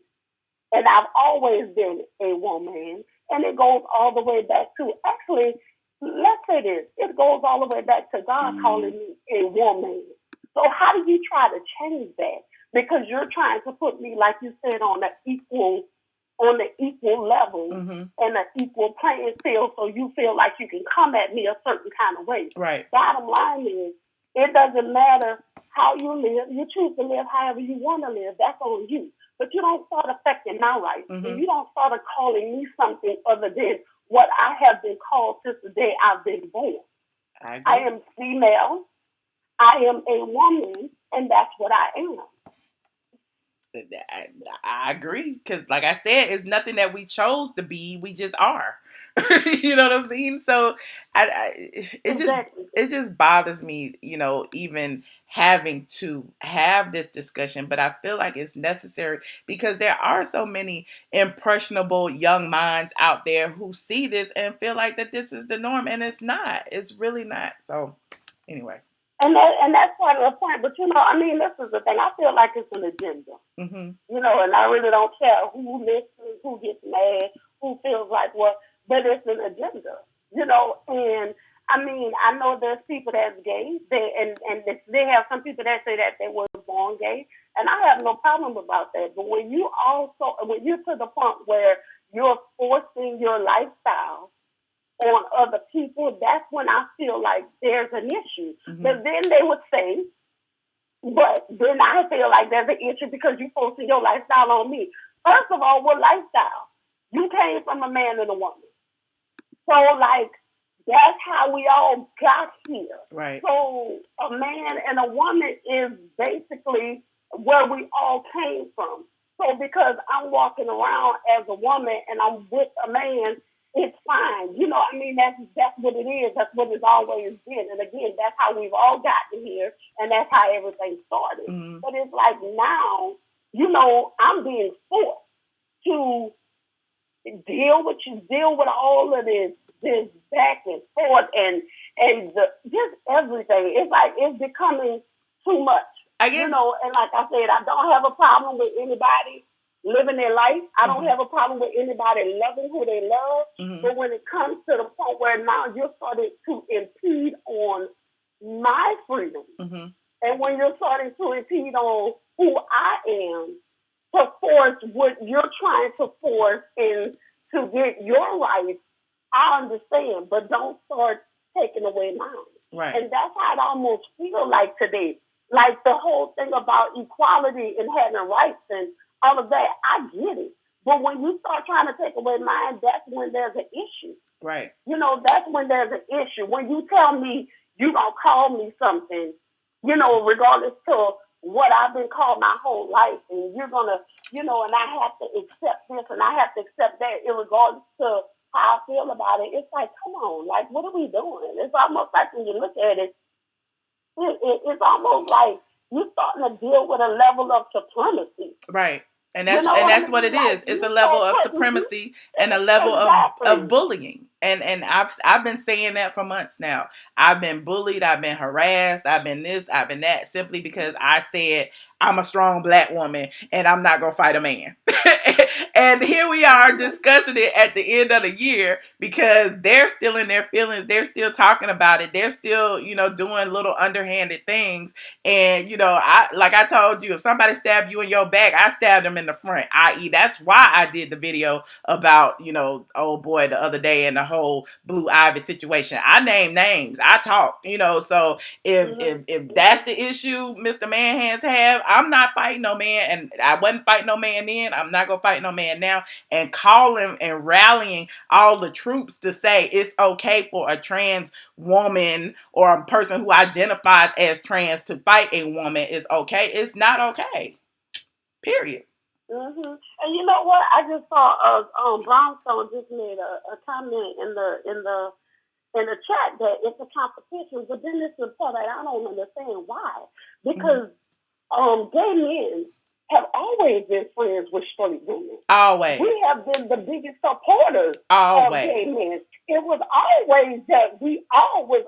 And I've always been a woman. And it goes all the way back to, actually, let's say this, it goes all the way back to God calling me a woman. So how do you try to change that? Because you're trying to put me, like you said, on the equal level and an equal playing field, so you feel like you can come at me a certain kind of way. Right. Bottom line is, it doesn't matter how you live. You choose to live however you want to live. That's on you. But you don't start affecting my rights. And you don't start calling me something other than what I have been called since the day I've been born. I am female. I am a woman, and that's what I am. I agree, because like I said, it's nothing that we chose to be. We just are. You know what I mean? So it just bothers me, even having to have this discussion. But I feel like it's necessary because there are so many impressionable young minds out there who see this and feel like that this is the norm, and it's not. It's really not. So anyway. And that's part of the point. But, I mean, this is the thing. I feel like it's an agenda. And I really don't care who listens, who gets mad, who feels like what, but it's an agenda. And I mean, I know there's people that's gay, and they have some people that say that they were born gay, and I have no problem about that. But when you're to the point where you're forcing your lifestyle on other people, that's when I feel like there's an issue. But then they would say, but then I feel like there's an issue because you're forcing your lifestyle on me. First of all, what lifestyle? You came from a man and a woman. So, like, that's how we all got here. Right. So a man and a woman is basically where we all came from. So because I'm walking around as a woman and I'm with a man, it's fine. I mean, that's what it is. That's what it's always been. And again, that's how we've all gotten here, and that's how everything started. But it's like now, I'm being forced to deal with all of this back and forth and just everything. It's like it's becoming too much. I guess, and like I said, I don't have a problem with anybody living their life. I don't have a problem with anybody loving who they love. But when it comes to the point where now you're starting to impede on my freedom, and when you're starting to impede on who I am, to force what you're trying to force and to get your rights, I understand, but don't start taking away mine. Right. And that's how it almost feels like today. Like the whole thing about equality and having rights and all of that, I get it. But when you start trying to take away mine, that's when there's an issue. Right. That's when there's an issue. When you tell me you don't call me something, regardless to what I've been called my whole life, and you're going to, and I have to accept this and I have to accept that, regardless to how I feel about it. It's like, come on, like, what are we doing? It's almost like when you look at it, it's almost like you're starting to deal with a level of supremacy. Right. And that's what it is. It's a level of supremacy and a level of bullying. And I've been saying that for months now. I've been bullied, I've been harassed, I've been this, I've been that, simply because I said I'm a strong black woman and I'm not gonna fight a man. And here we are discussing it at the end of the year because they're still in their feelings, they're still talking about it, they're still, doing little underhanded things. And I told you, if somebody stabbed you in your back, I stabbed them in the front. I.e., that's why I did the video about, old boy the other day and the whole Blue Ivy situation. I named names. I talked, so if that's the issue Mr. Man Hands have, I'm not fighting no man, and I wasn't fighting no man then. I'm not gonna fight no man now. And calling and rallying all the troops to say it's okay for a trans woman or a person who identifies as trans to fight a woman is okay. It's not okay. Period. And you know what? I just saw Brownstone just made a comment in the chat that it's a competition, but then this is the part that I don't understand why. Because gay men have always been friends with straight women. Always. We have been the biggest supporters of gay men. It was always that we always,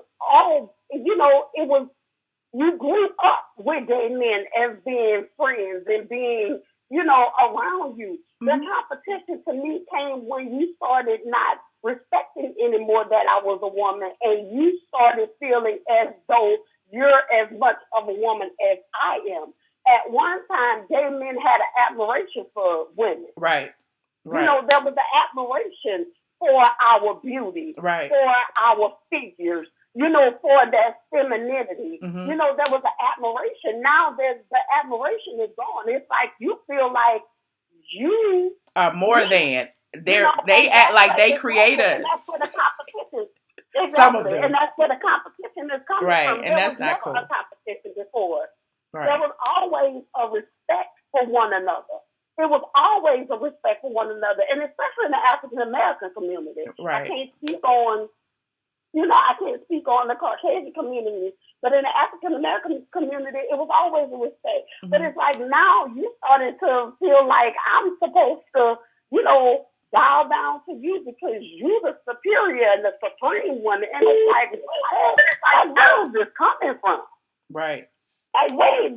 it was, you grew up with gay men as being friends and being, around you. The competition to me came when you started not respecting anymore that I was a woman, and you started feeling as though you're as much of a woman as I am. At one time, gay men had an admiration for women. Right. There was an admiration for our beauty, for our figures, for their femininity. There was an admiration. Now the admiration is gone. It's like you feel like you are more than. They act like they create us. And that's where the competition. Exactly. Some of them. And that's where the competition is coming from. And that's not cool. There was never a competition before. Right. There was always a respect for one another. There was always a respect for one another, and especially in the African American community. Right. I can't speak on the Caucasian community, but in the African American community, it was always a respect. But it's like now you started to feel like I'm supposed to, bow down to you because you're the superior and the supreme one. And it's like, where is this coming from? Right. Like, where is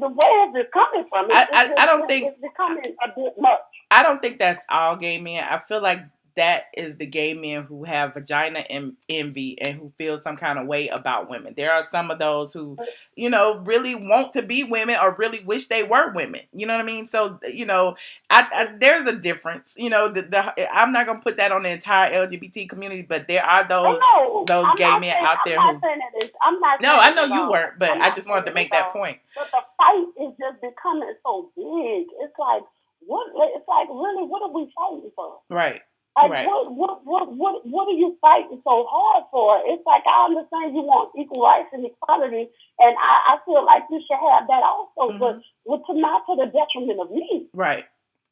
this coming from? I don't think it's becoming a bit much. I don't think that's all gay men. I feel like that is the gay men who have vagina envy and who feel some kind of way about women. There are some of those who, really want to be women or really wish they were women. You know what I mean? So, there's a difference. I'm not going to put that on the entire LGBT community, but there are those gay men out there who... I know you weren't, but I just wanted to make that point. But the fight is just becoming so big. It's like, really, what are we fighting for? Right. Like, right. What are you fighting so hard for? It's like, I understand you want equal rights and equality, and I feel like you should have that also, but not to the detriment of me. Right.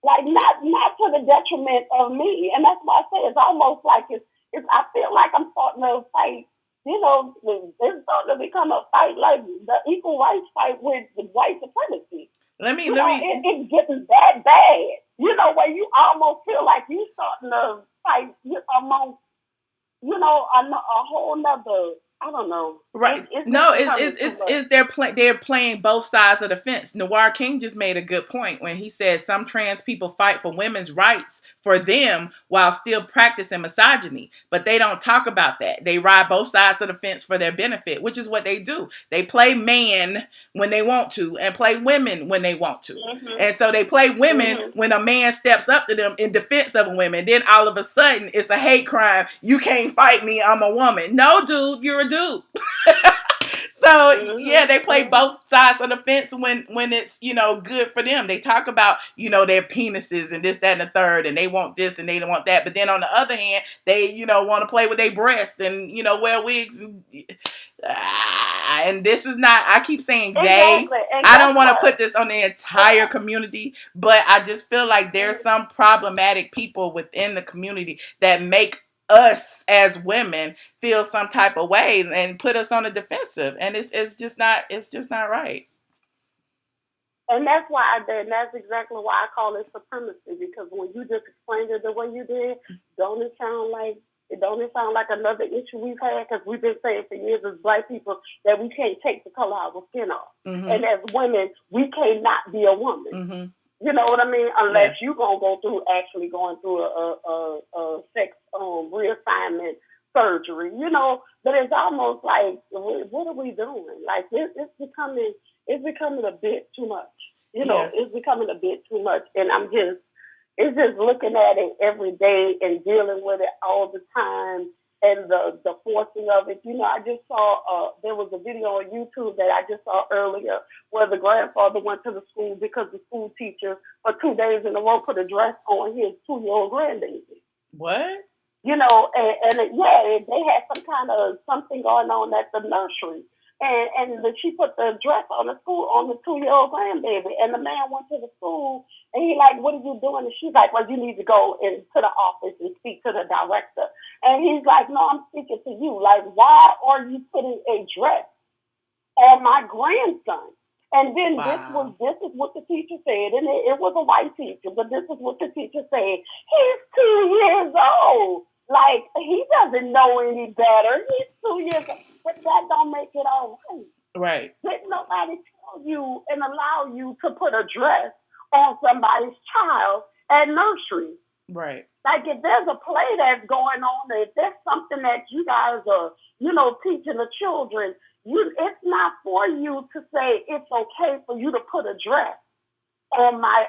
Like, not to the detriment of me. And that's why I say it's almost like I feel like I'm starting to fight, it's starting to become a fight like the equal rights fight with the white supremacy. It's getting that bad. Where you almost feel like you starting to fight amongst, a whole nother, I don't know. Right. They're playing both sides of the fence. Noir King just made a good point when he said some trans people fight for women's rights for them while still practicing misogyny. But they don't talk about that. They ride both sides of the fence for their benefit, which is what they do. They play man when they want to and play women when they want to. And so they play women when a man steps up to them in defense of a woman. Then all of a sudden it's a hate crime. You can't fight me. I'm a woman. No, dude, you're a dude. So they play both sides of the fence when it's good for them. They talk about their penises and this, that, and the third, and they want this and they don't want that. But then on the other hand, they want to play with their breasts and wear wigs and this is not. I keep saying they. Exactly. I don't want to put this on the entire community, but I just feel like there's some problematic people within the community that make us as women feel some type of way and put us on the defensive, and it's just not right. And that's that's exactly why I call it supremacy, because when you just explained it the way you did, don't it sound like another issue we've had? Because we've been saying for years as Black people that we can't take the color of our skin off, and as women we cannot be a woman. You know what I mean? Unless you're going to going through a sex reassignment surgery, But it's almost like, what are we doing? Like, it's becoming a bit too much. It's becoming a bit too much. And it's just looking at it every day and dealing with it all the time. And the forcing of it. I just saw, there was a video on YouTube that I just saw earlier where the grandfather went to the school because the school teacher for 2 days in a row put a dress on his 2-year-old grandbaby. What? They had some kind of something going on at the nursery. And she put the dress on the 2-year-old grandbaby. And the man went to the school And he like, what are you doing? And she's like, well, you need to go into the office and speak to the director. And he's like, no, I'm speaking to you. Like, why are you putting a dress on my grandson? And then this is what the teacher said, and it was a white teacher, but this is what the teacher said. He's 2 years old. Like, he doesn't know any better. He's 2 years old. But that don't make it all right. Right. Didn't nobody tell you and allow you to put a dress on somebody's child at nursery. Right. Like, if there's a play that's going on, if there's something that you guys are, teaching the children, it's not for you to say it's okay for you to put a dress on my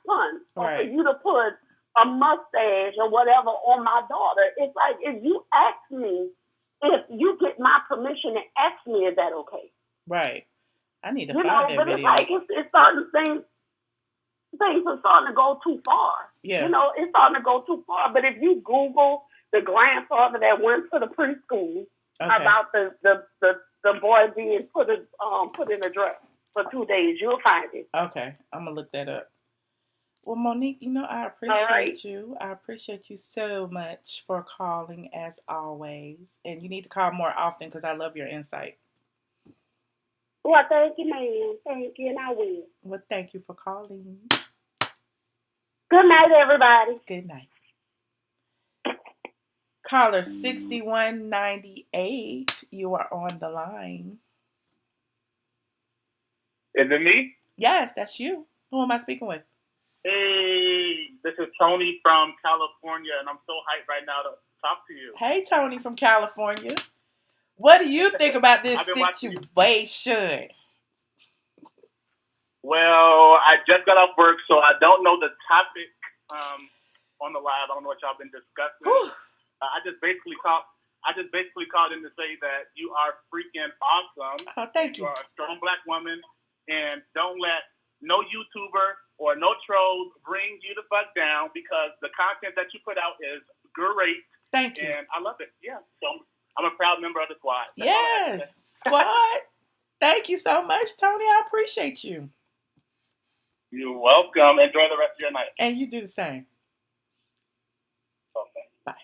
son, or for you to put a mustache or whatever on my daughter. It's like, if you ask me, if you get my permission and ask me, is that okay? Right. I need to find that but video. It's like it's certain things are starting to go too far. Yeah. It's starting to go too far. But if you Google the grandfather that went to the preschool about the boy being put in a dress for 2 days, you'll find it. Okay, I'm gonna look that up. Well, Monique, I appreciate you. I appreciate you so much for calling, as always. And you need to call more often because I love your insight. Well, thank you, ma'am. Thank you, and I will. Well, thank you for calling. Good night, everybody. Good night. Caller 6198, you are on the line. Is it me? Yes, that's you. Who am I speaking with? Hey, this is Tony from California, and I'm so hyped right now to talk to you. Hey, Tony from California. What do you think about this situation? Well, I just got off work, so I don't know the topic on the live. I don't know what y'all been discussing. I just basically called in to say that you are freaking awesome. Oh, thank you. You are a strong Black woman, and don't let no YouTuber or no trolls bring you the fuck down, because the content that you put out is great. Thank you. And I love it. Yeah. So I'm a proud member of the squad. Yes, squad. Thank you so much, Tony. I appreciate you. You're welcome. Enjoy the rest of your night. And you do the same. Okay. Bye.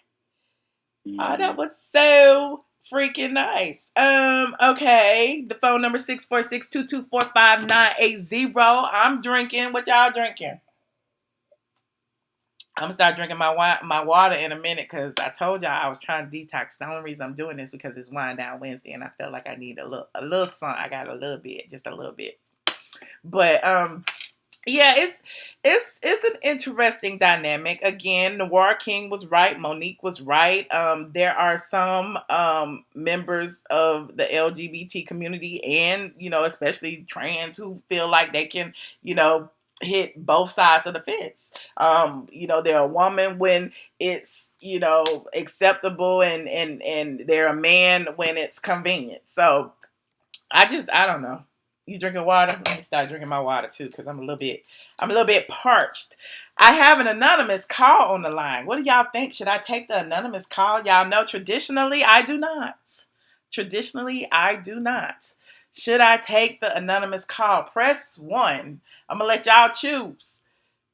Oh, that was so freaking nice. Okay. The phone number 646-224-5980. I'm drinking. What y'all drinking? I'm gonna start drinking my water in a minute, because I told y'all I was trying to detox. The only reason I'm doing this is because it's Wind Down Wednesday, and I felt like I need a little sun. I got a little bit, just a little bit. But yeah, it's an interesting dynamic. Again, Noir King was right. Monique was right. There are some members of the LGBT community, and especially trans, who feel like they can hit both sides of the fence. They're a woman when it's acceptable, and they're a man when it's convenient. So I don't know. You drinking water? Let me start drinking my water too, because I'm a little bit parched. I have an anonymous call on the line. What do y'all think? Should I take the anonymous call? Y'all know traditionally I do not. Should I take the anonymous call? Press 1. I'm gonna let y'all choose.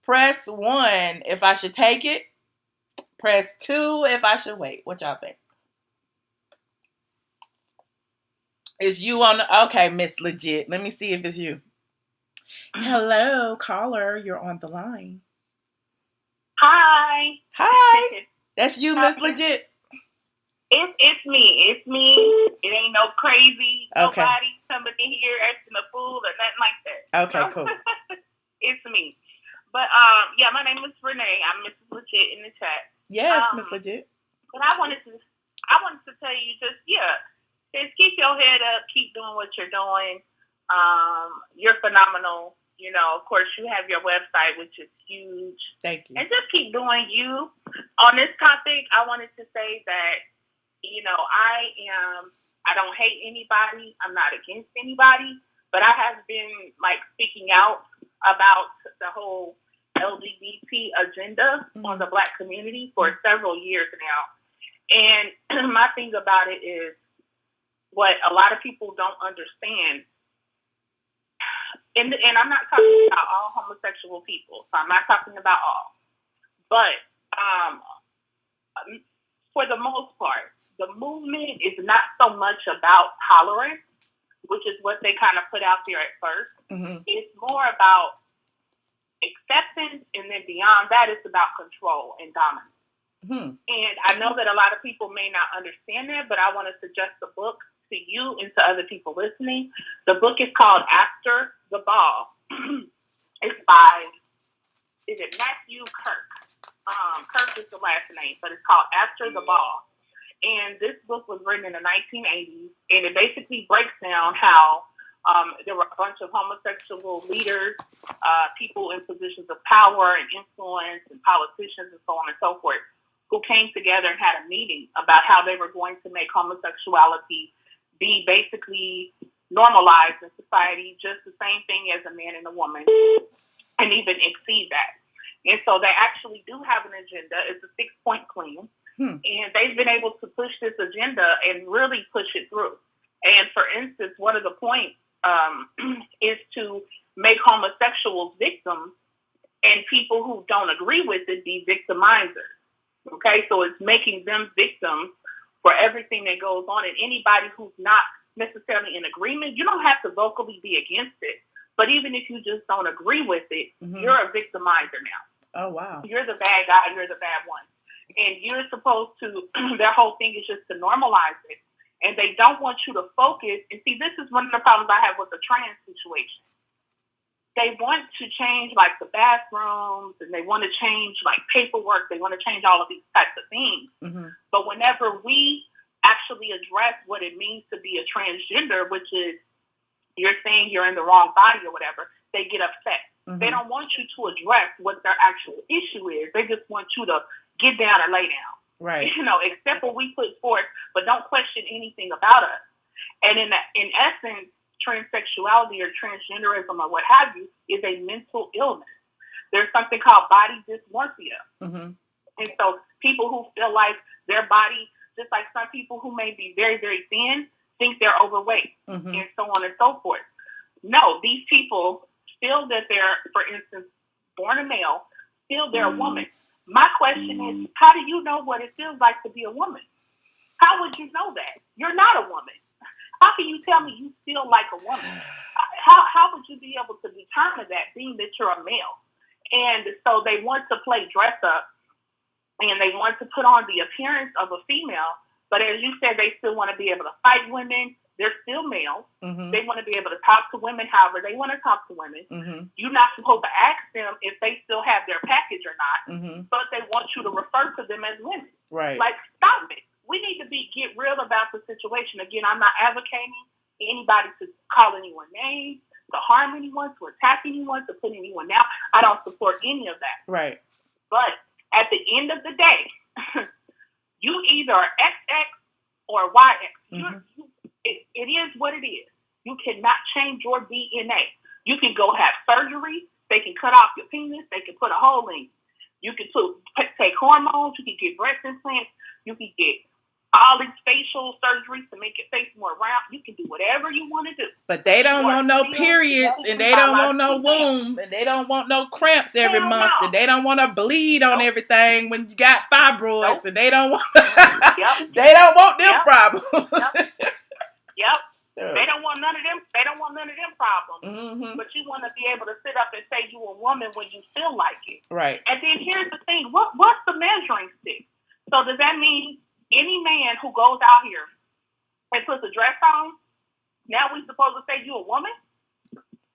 Press 1 if I should take it. Press 2 if I should wait. What y'all think? Is you on the... Okay, Miss Legit. Let me see if it's you. Hello, caller. You're on the line. Hi. That's you, Miss Legit. It's me. It ain't no crazy nobody coming in here asking a fool or nothing like that. Okay, cool. It's me. But yeah, my name is Renee. I'm Mrs. Legit in the chat. Yes, Miss Legit. But I wanted to tell you just keep your head up, keep doing what you're doing. You're phenomenal. Of course, you have your website, which is huge. Thank you. And just keep doing you. On this topic, I wanted to say that, I don't hate anybody. I'm not against anybody. But I have been, speaking out about the whole LGBT agenda on the Black community for several years now. And my thing about it is, what a lot of people don't understand, and I'm not talking about all homosexual people, so I'm not talking about all. But for the most part, the movement is not so much about tolerance, which is what they kind of put out there at first. Mm-hmm. It's more about acceptance, and then beyond that, it's about control and dominance. Mm-hmm. And I know that a lot of people may not understand that, but I want to suggest the book to you and to other people listening. The book is called After the Ball. It's by, is it Matthew Kirk? Kirk is the last name, but it's called After the Ball. And this book was written in the 1980s, and it basically breaks down how there were a bunch of homosexual leaders, people in positions of power and influence, and politicians and so on and so forth, who came together and had a meeting about how they were going to make homosexuality be basically normalized in society, just the same thing as a man and a woman, and even exceed that. And so they actually do have an agenda. It's a 6-point plan. And they've been able to push this agenda and really push it through. And for instance, one of the points is to make homosexuals victims and people who don't agree with it be victimizers. Okay, so it's making them victims for everything that goes on. And anybody who's not necessarily in agreement, you don't have to vocally be against it. But even if you just don't agree with it, you're a victimizer now. Oh, wow. You're the bad guy, you're the bad one. And you're supposed to, their whole thing is just to normalize it. And they don't want you to focus. And see, this is one of the problems I have with the trans situation. They want to change like the bathrooms, and they want to change like paperwork. They want to change all of these types of things. But whenever we actually address what it means to be a transgender, which is you're saying you're in the wrong body or whatever, they get upset. They don't want you to address what their actual issue is. They just want you to get down or lay down. Right. You know, accept what we put forth, but don't question anything about us. And in essence, transsexuality or transgenderism or what have you is a mental illness. There's something called body dysmorphia. And so people who feel like their body, just like some people who may be very, very thin, think they're overweight and so on and so forth. No, these people feel that they're, for instance, born a male, feel they're a woman. My question is, how do you know what it feels like to be a woman? How would you know that? You're not a woman. How can you tell me you feel like a woman? How would you be able to determine that, being that you're a male? And so they want to play dress up, and they want to put on the appearance of a female. But as you said, they still want to be able to fight women. They're still males. They want to be able to talk to women however they want to talk to women. You're not supposed to ask them if they still have their package or not, but they want you to refer to them as women. Right. Like, stop it. We need to get real about the situation. Again, I'm not advocating anybody to call anyone names, to harm anyone, to attack anyone, to put anyone down. I don't support any of that. Right. But at the end of the day, you either are XX or YX. It is what it is. You cannot change your DNA. You can go have surgery. They can cut off your penis. They can put a hole in you. You can take hormones. You can get breast implants. You can get all these facial surgeries to make your face more round. You can do whatever you want to do. But they don't want no periods, and they don't want no womb, and they don't want no cramps every month, and they don't want to bleed on everything when you got fibroids, and they don't want they don't want them problems. They don't want none of them. They don't want none of them problems. But you want to be able to sit up and say you a woman when you feel like it. Right. And then here's the thing: what's the measuring stick? So does that mean any man who goes out here and puts a dress on, now we're supposed to say you a woman?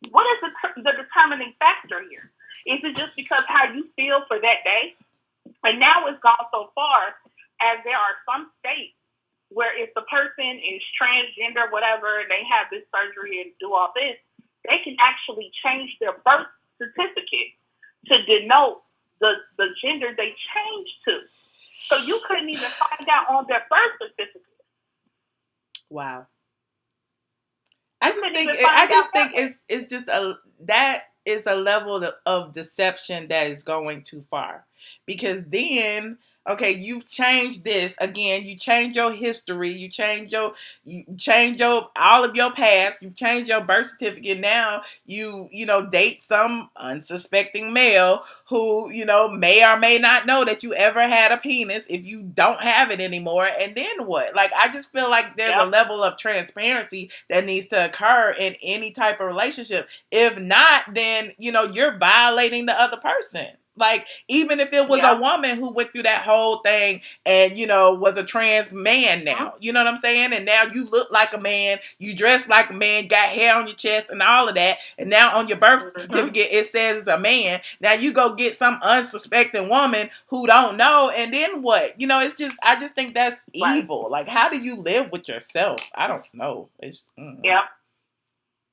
What is the determining factor here? Is it just because how you feel for that day? And now it's gone so far as there are some states where if the person is transgender, whatever, they have this surgery and do all this, they can actually change their birth certificate to denote the gender they changed to. So you couldn't even find out on their birth certificate. Wow. I just think it's just that is a level of deception that is going too far. Because then, Okay, you've changed this again. You change your history. You change your all of your past. You've changed your birth certificate. Now you date some unsuspecting male who may or may not know that you ever had a penis if you don't have it anymore. And then what? Like, I just feel like there's a level of transparency that needs to occur in any type of relationship. If not, then you're violating the other person. Like, even if it was a woman who went through that whole thing and, was a trans man now. You know what I'm saying? And now you look like a man, you dress like a man, got hair on your chest and all of that. And now on your birth certificate, it says it's a man. Now you go get some unsuspecting woman who don't know. And then what? I just think that's evil. Like, how do you live with yourself? I don't know. Yep.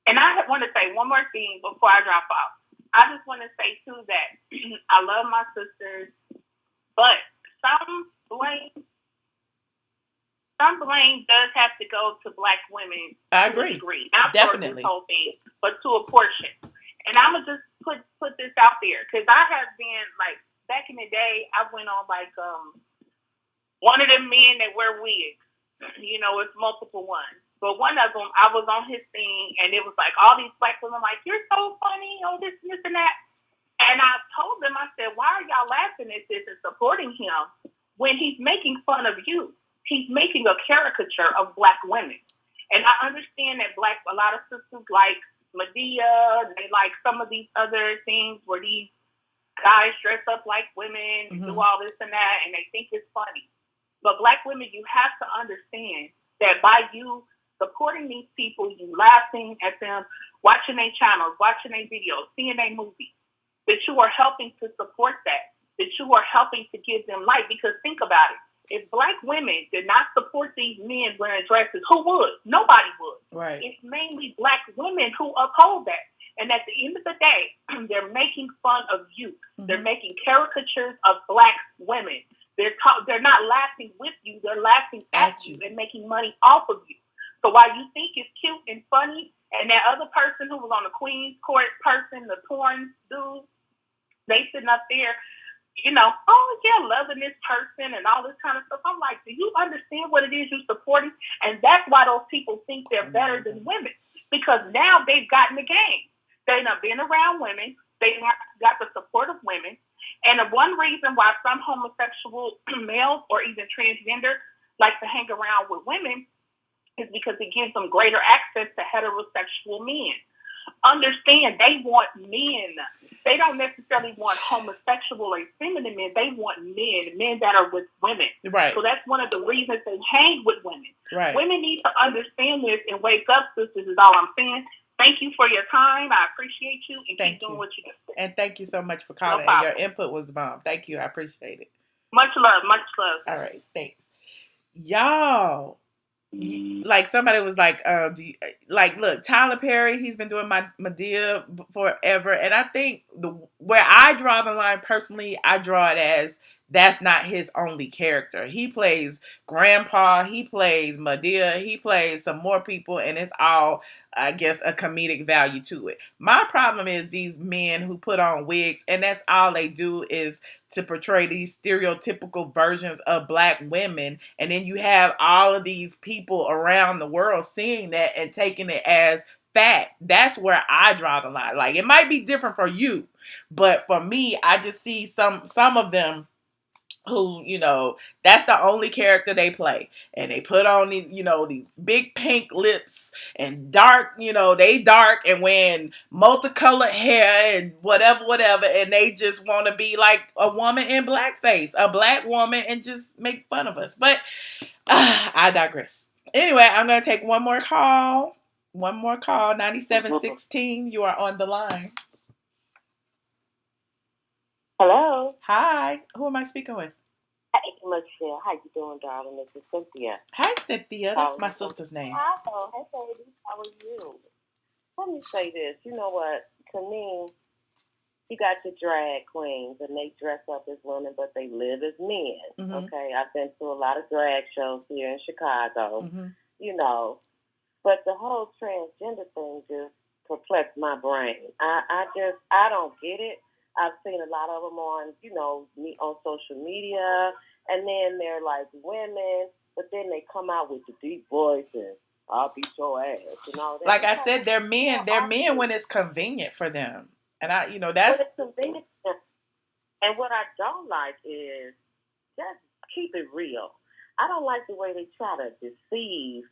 And I want to say one more thing before I drop off. I just want to say, too, that I love my sisters, but some blame does have to go to Black women. I agree. To a degree. Not Definitely. for this whole thing, but to a portion. And I'm going to just put this out there, because I have been, like, back in the day, I went on, like, one of them men that wear wigs. It's multiple ones. But one of them, I was on his thing, and it was like all these Black women like, you're so funny, this, and that. And I told them, I said, why are y'all laughing at this and supporting him when he's making fun of you? He's making a caricature of Black women. And I understand that a lot of sisters like Medea, they like some of these other things where these guys dress up like women, do all this and that, and they think it's funny. But Black women, you have to understand that by you supporting these people, you laughing at them, watching their channels, watching their videos, seeing their movies, that you are helping to support that you are helping to give them light. Because think about it. If Black women did not support these men wearing dresses, who would? Nobody would. Right. It's mainly Black women who uphold that. And at the end of the day, they're making fun of you. They're making caricatures of Black women. They're not laughing with you. They're laughing at you and making money off of you. So while you think it's cute and funny, and that other person who was on the Queen's Court person, the porn dude, they sitting up there, loving this person and all this kind of stuff. I'm like, do you understand what it is you're supporting? And that's why those people think they're better than women, because now they've gotten the game. They've been around women. They've got the support of women. And the one reason why some homosexual males or even transgender like to hang around with women is because it gives them greater access to heterosexual men. Understand, they want men. They don't necessarily want homosexual or feminine men. They want men that are with women. Right. So that's one of the reasons they hang with women. Right. Women need to understand this and wake up, sisters, is all I'm saying. Thank you for your time. I appreciate you, and keep doing what you do. And thank you so much for calling. No and your input was bomb. Thank you. I appreciate it. Much love. Much love. All right. Thanks. Y'all. Like, somebody was like, look, Tyler Perry, he's been doing my Medea forever. And I think where I draw the line personally, I draw it as that's not his only character. He plays Grandpa, he plays Medea, he plays some more people, and it's all, I guess, a comedic value to it. My problem is these men who put on wigs, and that's all they do is to portray these stereotypical versions of Black women. And then you have all of these people around the world seeing that and taking it as fact. That's where I draw the line. Like, it might be different for you, but for me, I just see some of them who, that's the only character they play. And they put on these, these big pink lips and dark, they dark and wearing multicolored hair and whatever. And they just want to be like a woman in blackface, a Black woman, and just make fun of us. But I digress. Anyway, I'm going to take one more call. 9716. You are on the line. Hello. Hi. Who am I speaking with? Hey, Michelle. How you doing, darling? This is Cynthia. Hi, Cynthia. That's my sister's name. Hi. Hey, baby. How are you? Let me say this. You know what? To me, you got your drag queens, and they dress up as women, but they live as men. Mm-hmm. Okay? I've been to a lot of drag shows here in Chicago. Mm-hmm. But the whole transgender thing just perplexed my brain. I don't get it. I've seen a lot of them on, on social media, and then they're like women, but then they come out with the deep voice and I'll beat your ass and all that. Like I It's like, said, they're men. They're men when it's convenient for them, and that's when it's convenient. And what I don't like is just keep it real. I don't like the way they try to deceive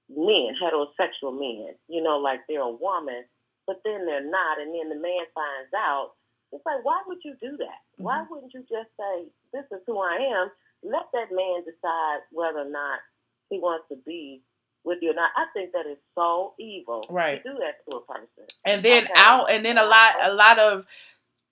men, heterosexual men. Like they're a woman, but then they're not, and then the man finds out. It's like, why would you do that? Mm-hmm. Why wouldn't you just say, this is who I am? Let that man decide whether or not he wants to be with you or not. I think that is so evil to do that to a person. And then a lot of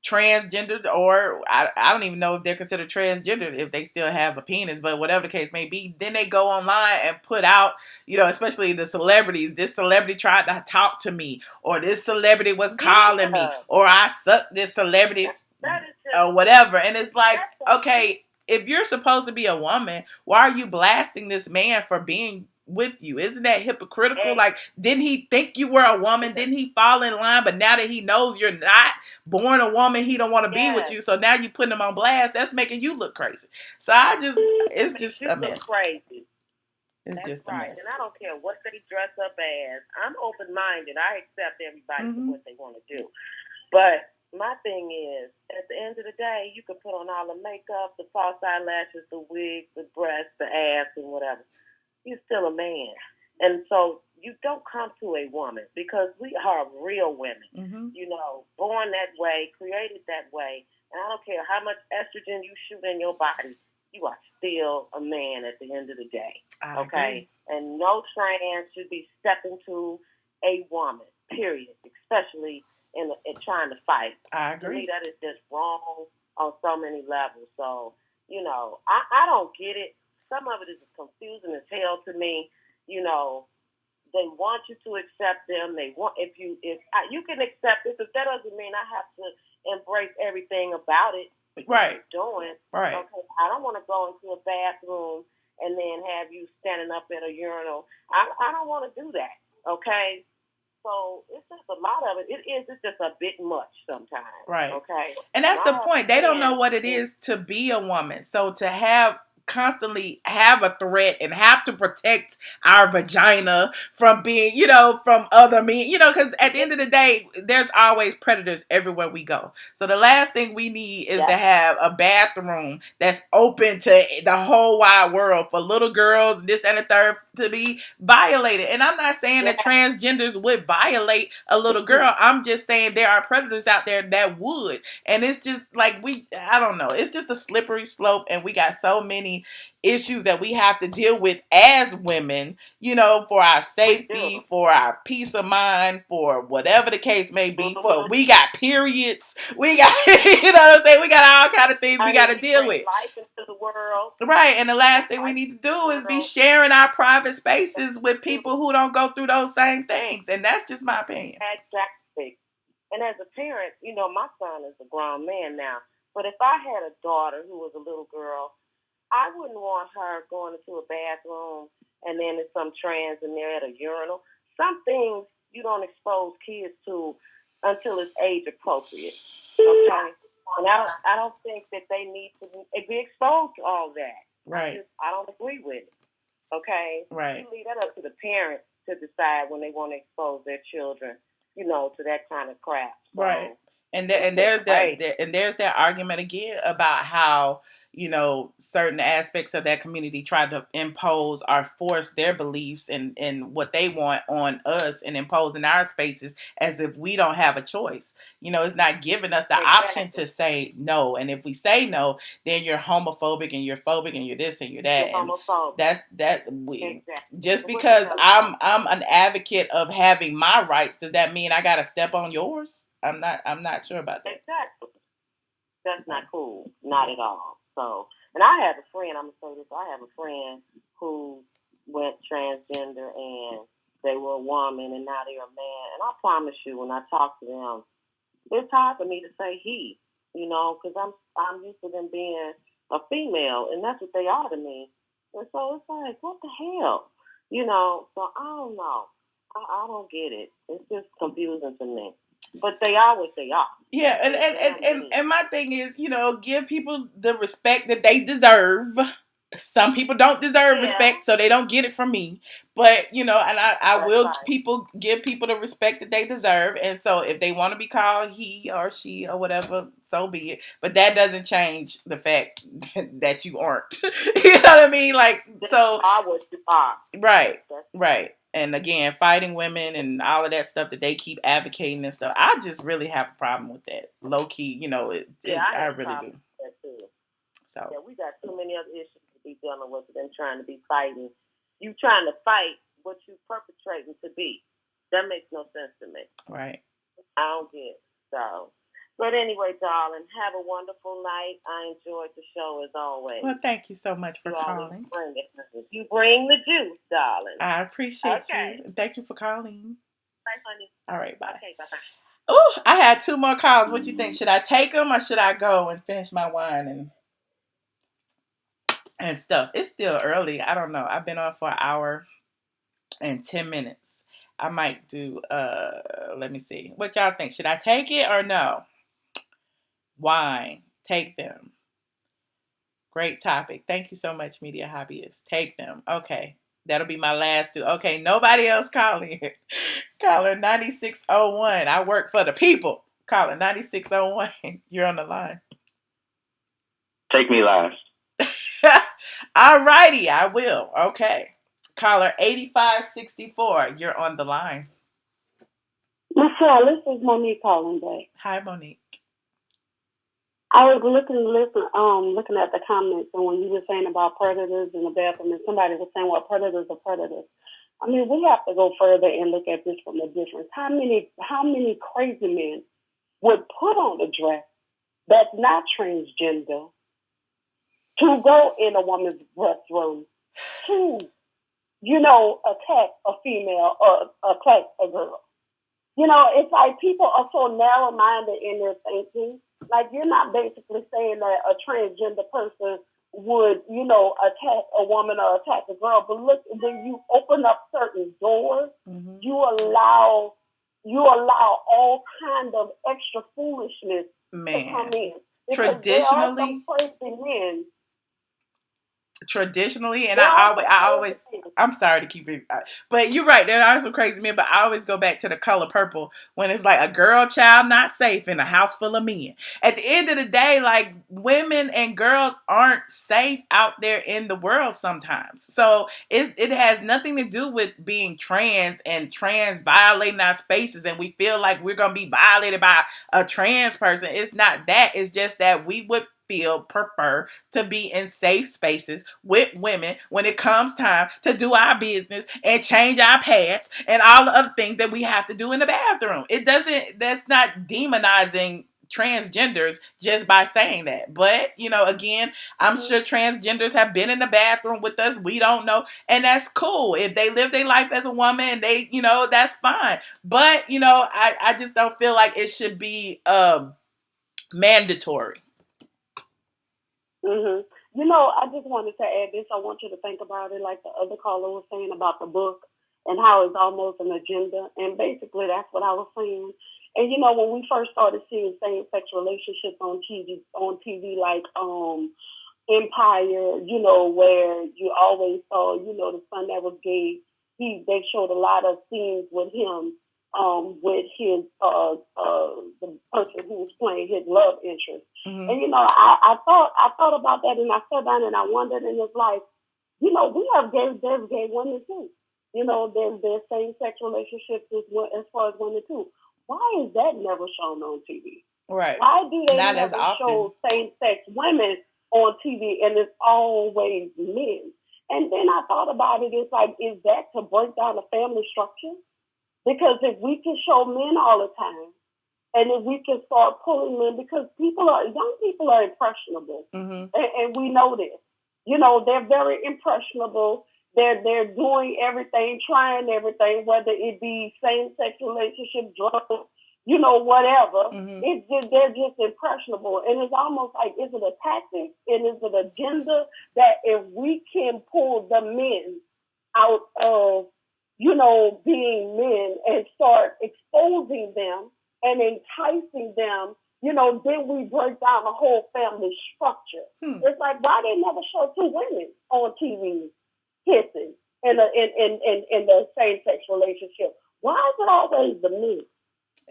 transgendered, or I don't even know if they're considered transgender if they still have a penis, but whatever the case may be, then they go online and put out, especially the celebrities, this celebrity tried to talk to me, or this celebrity was calling me, or I sucked this celebrity's or whatever. And it's like, okay, if you're supposed to be a woman, why are you blasting this man for being with you? Isn't that hypocritical? Like, didn't he think you were a woman? Didn't he fall in line? But now that he knows you're not born a woman, he don't want to be with you. So now you putting him on blast. That's making you look crazy. So it's just a mess. Crazy. It's just a mess. And I don't care what they dress up as. I'm open-minded. I accept everybody for what they want to do. But my thing is, at the end of the day, you can put on all the makeup, the false eyelashes, the wig, the breasts, the ass, and whatever. You're still a man. And so you don't come to a woman, because we are real women, born that way, created that way. And I don't care how much estrogen you shoot in your body, you are still a man at the end of the day. Okay? And no trans should be stepping to a woman, period, especially in trying to fight. I agree. To me, that is just wrong on so many levels. So, I don't get it. Some of it is confusing as hell to me. They want you to accept them. They want if you can accept this. If that doesn't mean I have to embrace everything about it. Right. Doing right. Okay. I don't want to go into a bathroom and then have you standing up at a urinal. I don't want to do that. Okay. So it's just a lot of it. It's just a bit much sometimes. Right. Okay. And that's the point. They don't know what it is to be a woman. So to constantly have a threat and have to protect our vagina from being, from other men, because at the end of the day, there's always predators everywhere we go. So the last thing we need is to have a bathroom that's open to the whole wide world for little girls, this and the third, to be violated. And I'm not saying that transgenders would violate a little girl. I'm just saying there are predators out there that would. And it's just like I don't know. It's just a slippery slope, and we got so many issues that we have to deal with as women, for our safety, for our peace of mind, for whatever the case may be. For we got periods, we got what I'm saying, we got all kind of things we got to deal with. Life into the world. Right, and the last thing we need to do is be sharing our private spaces with people who don't go through those same things, and that's just my opinion. Exactly. And as a parent, my son is a grown man now, but if I had a daughter who was a little girl, I wouldn't want her going into a bathroom and then there's some trans in there at a urinal. Some things you don't expose kids to until it's age appropriate. Okay? And I don't think that they need to be exposed to all that. Right. I don't agree with it. Okay? Right. You leave that up to the parents to decide when they want to expose their children, to that kind of crap. So, right. And there's that argument again about how certain aspects of that community try to impose or force their beliefs and what they want on us and impose in our spaces as if we don't have a choice. It's not giving us the option to say no. And if we say no, then you're homophobic and you're phobic and you're this and you're that. And that's just because I'm an advocate of having my rights, does that mean I got to step on yours? I'm not sure about that. Exactly. That's not cool. Not at all. So, and I have a friend, I'm going to say this, I have a friend who went transgender and they were a woman and now they're a man. And I promise you, when I talk to them, it's hard for me to say he, because I'm used to them being a female, and that's what they are to me. And so it's like, what the hell? So I don't know. I don't get it. It's just confusing to me. But they are what they are. Yeah, and my thing is, give people the respect that they deserve. Some people don't deserve respect, so they don't get it from me. But and I will give people the respect that they deserve. And so if they want to be called he or she or whatever, so be it. But that doesn't change the fact that you aren't. You know what I mean? Like, so are what you are. Right. And again, fighting women and all of that stuff that they keep advocating and stuff. I just really have a problem with that. Low key, I really do. That too. So yeah, we got too many other issues to be dealing with than trying to be fighting. You trying to fight what you perpetrating to be. That makes no sense to me. Right. I don't get it. So. But anyway, darling, have a wonderful night. I enjoyed the show as always. Well, thank you so much for calling. You bring the juice, darling. I appreciate you. Thank you for calling. Bye, honey. All right, bye. Okay, bye-bye. Oh, I had 2 more calls. What do you think? Should I take them or should I go and finish my wine and stuff? It's still early. I don't know. I've been on for an hour and 10 minutes. I might do, let me see. What y'all think? Should I take it or no? Wine. Take them. Great topic. Thank you so much, media hobbyists. Take them. Okay. That'll be my last 2. Okay. Nobody else calling. Caller 9601. I work for the people. Caller 9601. You're on the line. Take me last. All righty. I will. Okay. Caller 8564. You're on the line. Michelle, this is Monique calling back. Hi, Monique. I was looking at the comments, and when you were saying about predators in the bathroom, and somebody was saying, well, predators are predators. I mean, we have to go further and look at this from a difference. How many crazy men would put on a dress that's not transgender to go in a woman's restroom to, attack a female or attack a girl? It's like people are so narrow-minded in their thinking. Like, you're not basically saying that a transgender person would, attack a woman or attack a girl. But look, when you open up certain doors, you allow all kind of extra foolishness to come in. Because there are some crazy men. Traditionally, and I always, I'm sorry to keep it, but you're right, there are some crazy men, but I always go back to The Color Purple when it's like a girl child not safe in a house full of men. At the end of the day, like, women and girls aren't safe out there in the world sometimes. So it has nothing to do with being trans and trans violating our spaces, and we feel like we're going to be violated by a trans person. It's not that. It's just that we would prefer to be in safe spaces with women when it comes time to do our business and change our pads and all the other things that we have to do in the bathroom. That's not demonizing transgenders just by saying that. But, again, I'm sure transgenders have been in the bathroom with us. We don't know. And that's cool. If they live their life as a woman, they, that's fine. But, I just don't feel like it should be mandatory. I just wanted to add this. I want you to think about it like the other caller was saying about the book and how it's almost an agenda. And basically, that's what I was saying. And, when we first started seeing same-sex relationships on TV like Empire, where you always saw, the son that was gay, they showed a lot of scenes with him, with his the person who was playing his love interest. And I thought about that, and I sat down and I wondered, and it's like, we have there's gay women too. There's same sex relationships as far as women too. Why is that never shown on TV? Right. Why do they Not never as often. show same sex women on TV, and it's always men? And then I thought about it. It's like, is that to break down the family structure? Because if we can show men all the time, and if we can start pulling men, because young people are impressionable, and we know this. They're very impressionable. They're doing everything, trying everything, whether it be same-sex relationship, drugs, whatever. They're just impressionable, and it's almost like, is it a tactic and is it a agenda that if we can pull the men out of being men and start exposing them and enticing them, then we break down the whole family structure. It's like, why they never show two women on TV kissing in the same-sex relationship? Why is it always the men?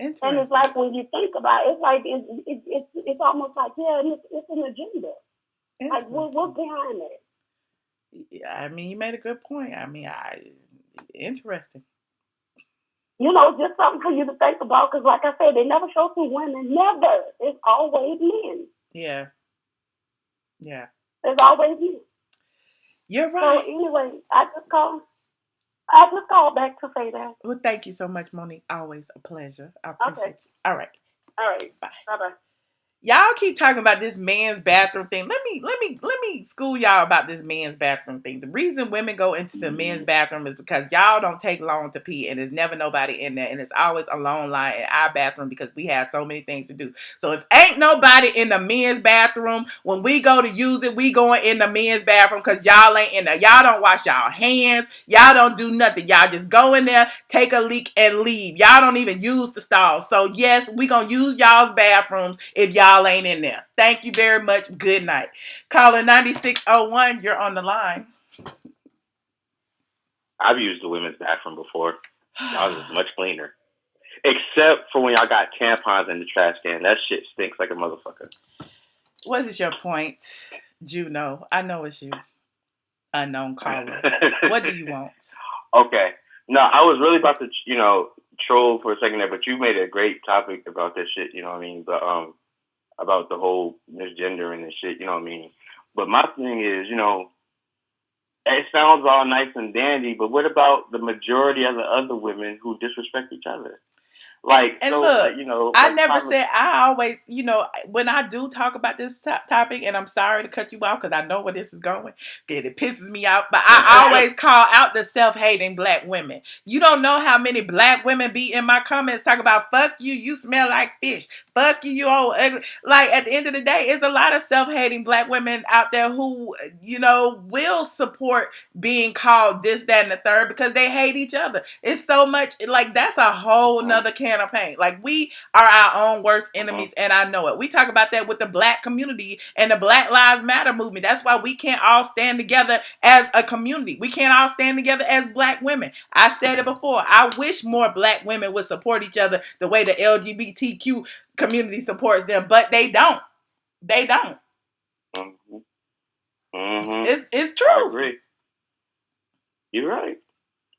And it's like, when you think about it, it's like it's almost like, yeah, it's an agenda. Like, what's behind it? Yeah, I mean, you made a good point. I mean, interesting. Just something for you to think about, because like I said, they never show two women. Never. It's always men. Yeah. It's always men. You're right. So anyway, I just called back to say that. Well, thank you so much, Monique. Always a pleasure. I appreciate you. All right. Bye. Bye-bye. Y'all keep talking about this man's bathroom thing. Let me school y'all about this man's bathroom thing. The reason women go into the men's bathroom is because y'all don't take long to pee, and there's never nobody in there, and it's always a long line in our bathroom because we have so many things to do. So if ain't nobody in the men's bathroom, when we go to use it, we going in the men's bathroom because y'all ain't in there. Y'all don't wash y'all hands. Y'all don't do nothing. Y'all just go in there, take a leak, and leave. Y'all don't even use the stalls. So yes, we gonna use y'all's bathrooms if y'all ain't in there. Thank you very much. Good night. Caller 9601, you're on the line. I've used the women's bathroom before. Y'all is much cleaner. Except for when y'all got tampons in the trash can. That shit stinks like a motherfucker. What is your point, Juno? I know it's you. Unknown caller. What do you want? Okay. No, I was really about to, troll for a second there, but you made a great topic about this shit, you know what I mean? But about the whole misgendering and shit, you know what I mean? But my thing is, it sounds all nice and dandy, but what about the majority of the other women who disrespect each other? Like, and so, look, I never said, I always, when I do talk about this topic, and I'm sorry to cut you off because I know where this is going, it pisses me off, but I always call out the self-hating black women. You don't know how many black women be in my comments talking about, fuck you, you smell like fish, fuck you, you old ugly. Like, at the end of the day, it's a lot of self-hating black women out there who, will support being called this, that, and the third because they hate each other. It's so much, like, that's a whole nother can of paint. Like, we are our own worst enemies, and I know it. We talk about that with the black community and the Black Lives Matter movement. That's why we can't all stand together as a community. We can't all stand together as black women. I said it before. I wish more black women would support each other the way the LGBTQ community supports them, but they don't. They don't. It's true. I agree. You're right.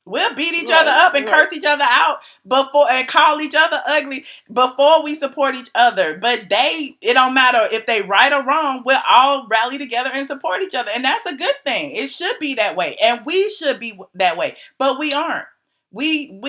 We'll beat each other up and curse each other out and call each other ugly before we support each other. But it don't matter if they right or wrong. We'll all rally together and support each other. And that's a good thing. It should be that way. And we should be that way. But we aren't. We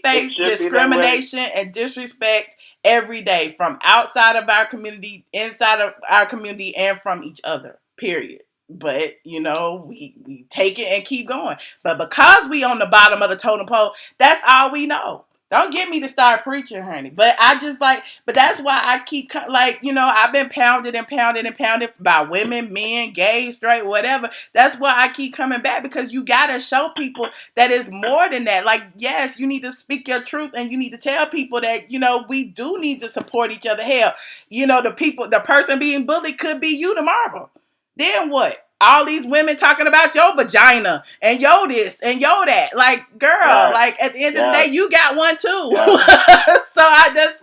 face discrimination and disrespect every day from outside of our community, inside of our community, and from each other. Period. But, we take it and keep going. But because we on the bottom of the totem pole, that's all we know. Don't get me to start preaching, honey. But but that's why I keep, I've been pounded and pounded and pounded by women, men, gay, straight, whatever. That's why I keep coming back, because you got to show people that it's more than that. Like, yes, you need to speak your truth, and you need to tell people that, we do need to support each other. Hell, the person being bullied could be you tomorrow. Then what? All these women talking about your vagina and yo this and yo that. Like, girl, at the end of the day, you got one too. So I just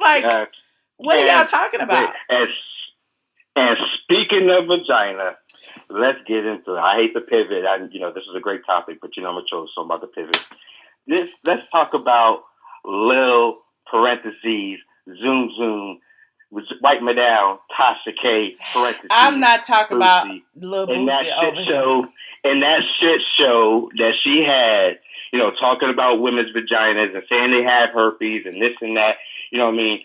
what are y'all talking about? And speaking of vagina, let's get into it. I hate to pivot. This is a great topic, but I'm gonna show so about the pivot. Let's talk about Lil parentheses zoom. Wipe me down, Tasha K. I'm not talking about Lil Boosie over here. And that shit show that she had, talking about women's vaginas and saying they have herpes and this and that. You know what I mean?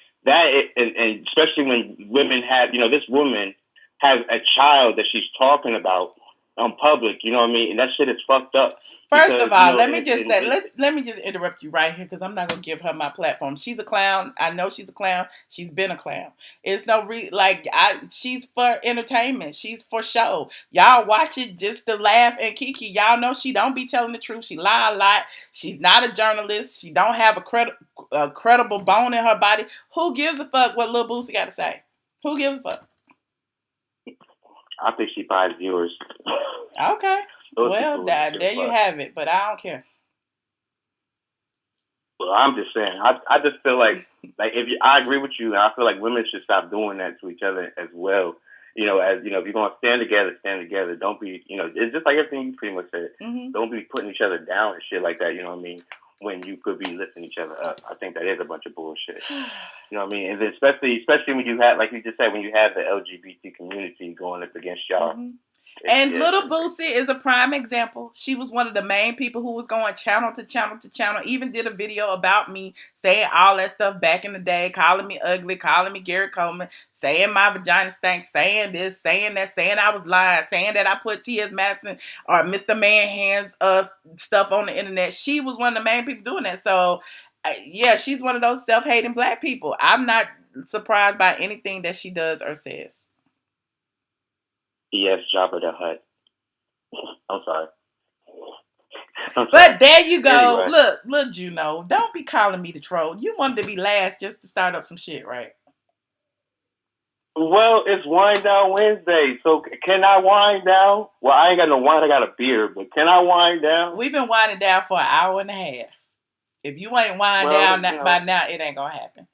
And especially when women have, this woman has a child that she's talking about on public. You know what I mean? And that shit is fucked up. First of all, let me and, just say, let me just interrupt you right here because I'm not gonna give her my platform. She's a clown. I know she's a clown. She's been a clown. It's no she's for entertainment. She's for show. Y'all watch it just to laugh and kiki. Y'all know she don't be telling the truth. She lie a lot. She's not a journalist. She don't have a credible bone in her body. Who gives a fuck what Lil Boosie got to say? Who gives a fuck? I think she buys viewers. Okay. Well, there you have it. But I don't care. Well, I'm just saying. I just feel like I agree with you, and I feel like women should stop doing that to each other as well. If you're gonna stand together. Don't be, it's just like everything you pretty much said. Mm-hmm. Don't be putting each other down and shit like that. You know what I mean? When you could be lifting each other up. I think that is a bunch of bullshit. You know what I mean? And then especially when you have, like you just said, when you have the LGBT community going up against y'all. Mm-hmm. And Little Boosie is a prime example. She was one of the main people who was going channel to channel to channel. Even did a video about me saying all that stuff back in the day, calling me ugly, calling me Gary Coleman, saying my vagina stinks, saying this, saying that, saying I was lying, saying that I put T.S. Madison or Mr. Man Hands stuff on the internet. She was one of the main people doing that. So, yeah, she's one of those self-hating black people. I'm not surprised by anything that she does or says. Yes, Jabba the Hutt. I'm sorry. But there you go. Anyway. Look, Juno. Don't be calling me the troll. You wanted to be last just to start up some shit, right? Well, it's Wind Down Wednesday, so can I wind down? Well, I ain't got no wine. I got a beer, but can I wind down? We've been winding down for an hour and a half. If you ain't wind down by now, it ain't gonna happen.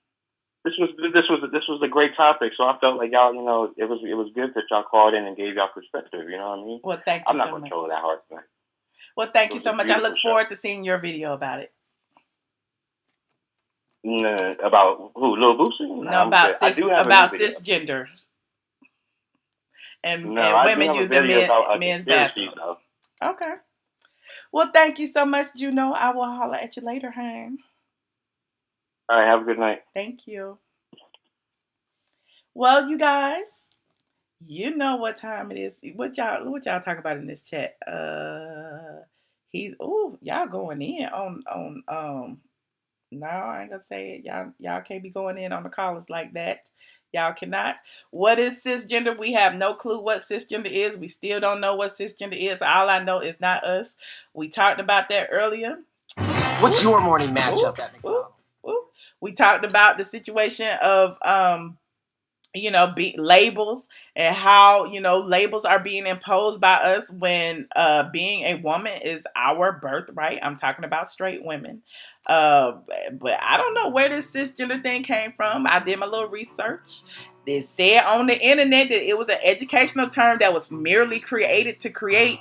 This was a great topic, so I felt like y'all, it was good that y'all called in and gave y'all perspective. You know what I mean? Well, thank you so much. I'm not gonna troll that hard tonight. Well, thank you so much. I look forward to seeing your video about it. About who? Lil Boosie? No, about cisgender and women using men's bathrooms. Okay. Well, thank you so much, Juno. I will holler at you later, hon. All right, have a good night. Thank you. Well, you guys, you know what time it is. What y'all talk about in this chat? Y'all going in on no, I ain't gonna say it. Y'all can't be going in on the callers like that. Y'all cannot. What is cisgender? We have no clue what cisgender is. We still don't know what cisgender is. All I know is not us. We talked about that earlier. What's your morning matchup at McDonald's? We talked about the situation of labels and how labels are being imposed by us when being a woman is our birthright. I'm talking about straight women. But I don't know where this cisgender thing came from. I did my little research. It said on the internet that it was an educational term that was merely created to create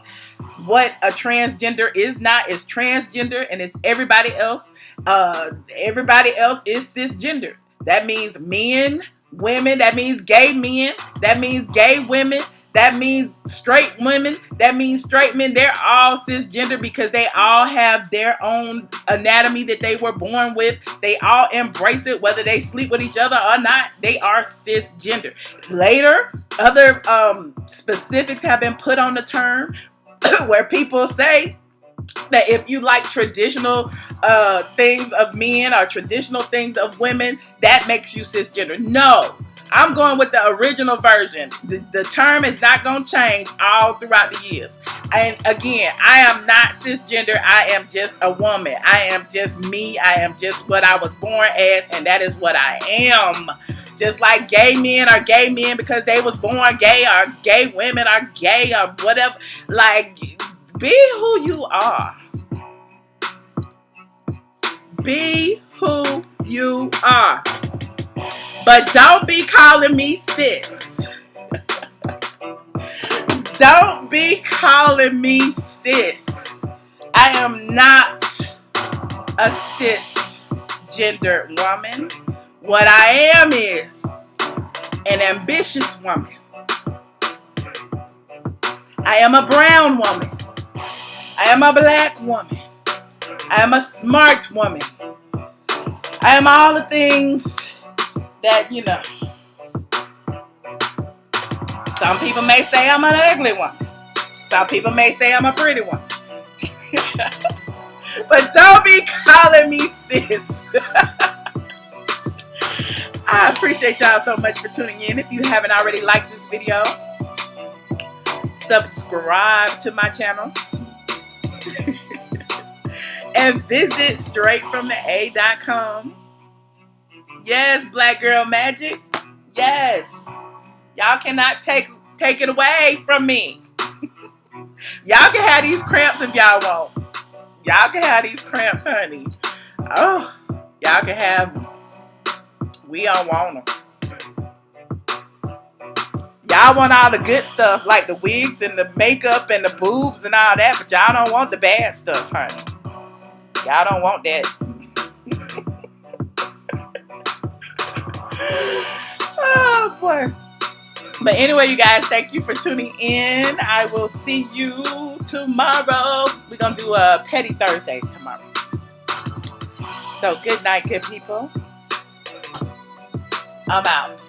what a transgender is not. It's transgender and it's everybody else. Everybody else is cisgender. That means men, women. That means gay men. That means gay women. That means straight women. That means straight men. They're all cisgender because they all have their own anatomy that they were born with. They all embrace it, whether they sleep with each other or not. They are cisgender. Later, other specifics have been put on the term where people say that if you like traditional things of men or traditional things of women, that makes you cisgender. No. I'm going with the original version. The term is not going to change all throughout the years. And again, I am not cisgender. I am just a woman. I am just me. I am just what I was born as, and that is what I am. Just like gay men are gay men because they was born gay, or gay women are gay, or whatever. Like, be who you are. Be who you are. But don't be calling me cis. Don't be calling me cis. I am not a cisgender woman. What I am is an ambitious woman. I am a brown woman. I am a black woman. I am a smart woman. I am all the things that, some people may say I'm an ugly one. Some people may say I'm a pretty one. But don't be calling me sis. I appreciate y'all so much for tuning in. If you haven't already liked this video, subscribe to my channel. And visit straightfromtheA.com. Yes, Black Girl Magic. Yes. Y'all cannot take it away from me. Y'all can have these cramps if y'all want. Y'all can have these cramps, honey. Oh, y'all can have them. We don't want them. Y'all want all the good stuff, like the wigs and the makeup and the boobs and all that, but y'all don't want the bad stuff, honey. Y'all don't want that. Oh, boy. But anyway, you guys, thank you for tuning in. I will see you tomorrow. We're going to do Petty Thursdays tomorrow. So good night, good people. I'm out.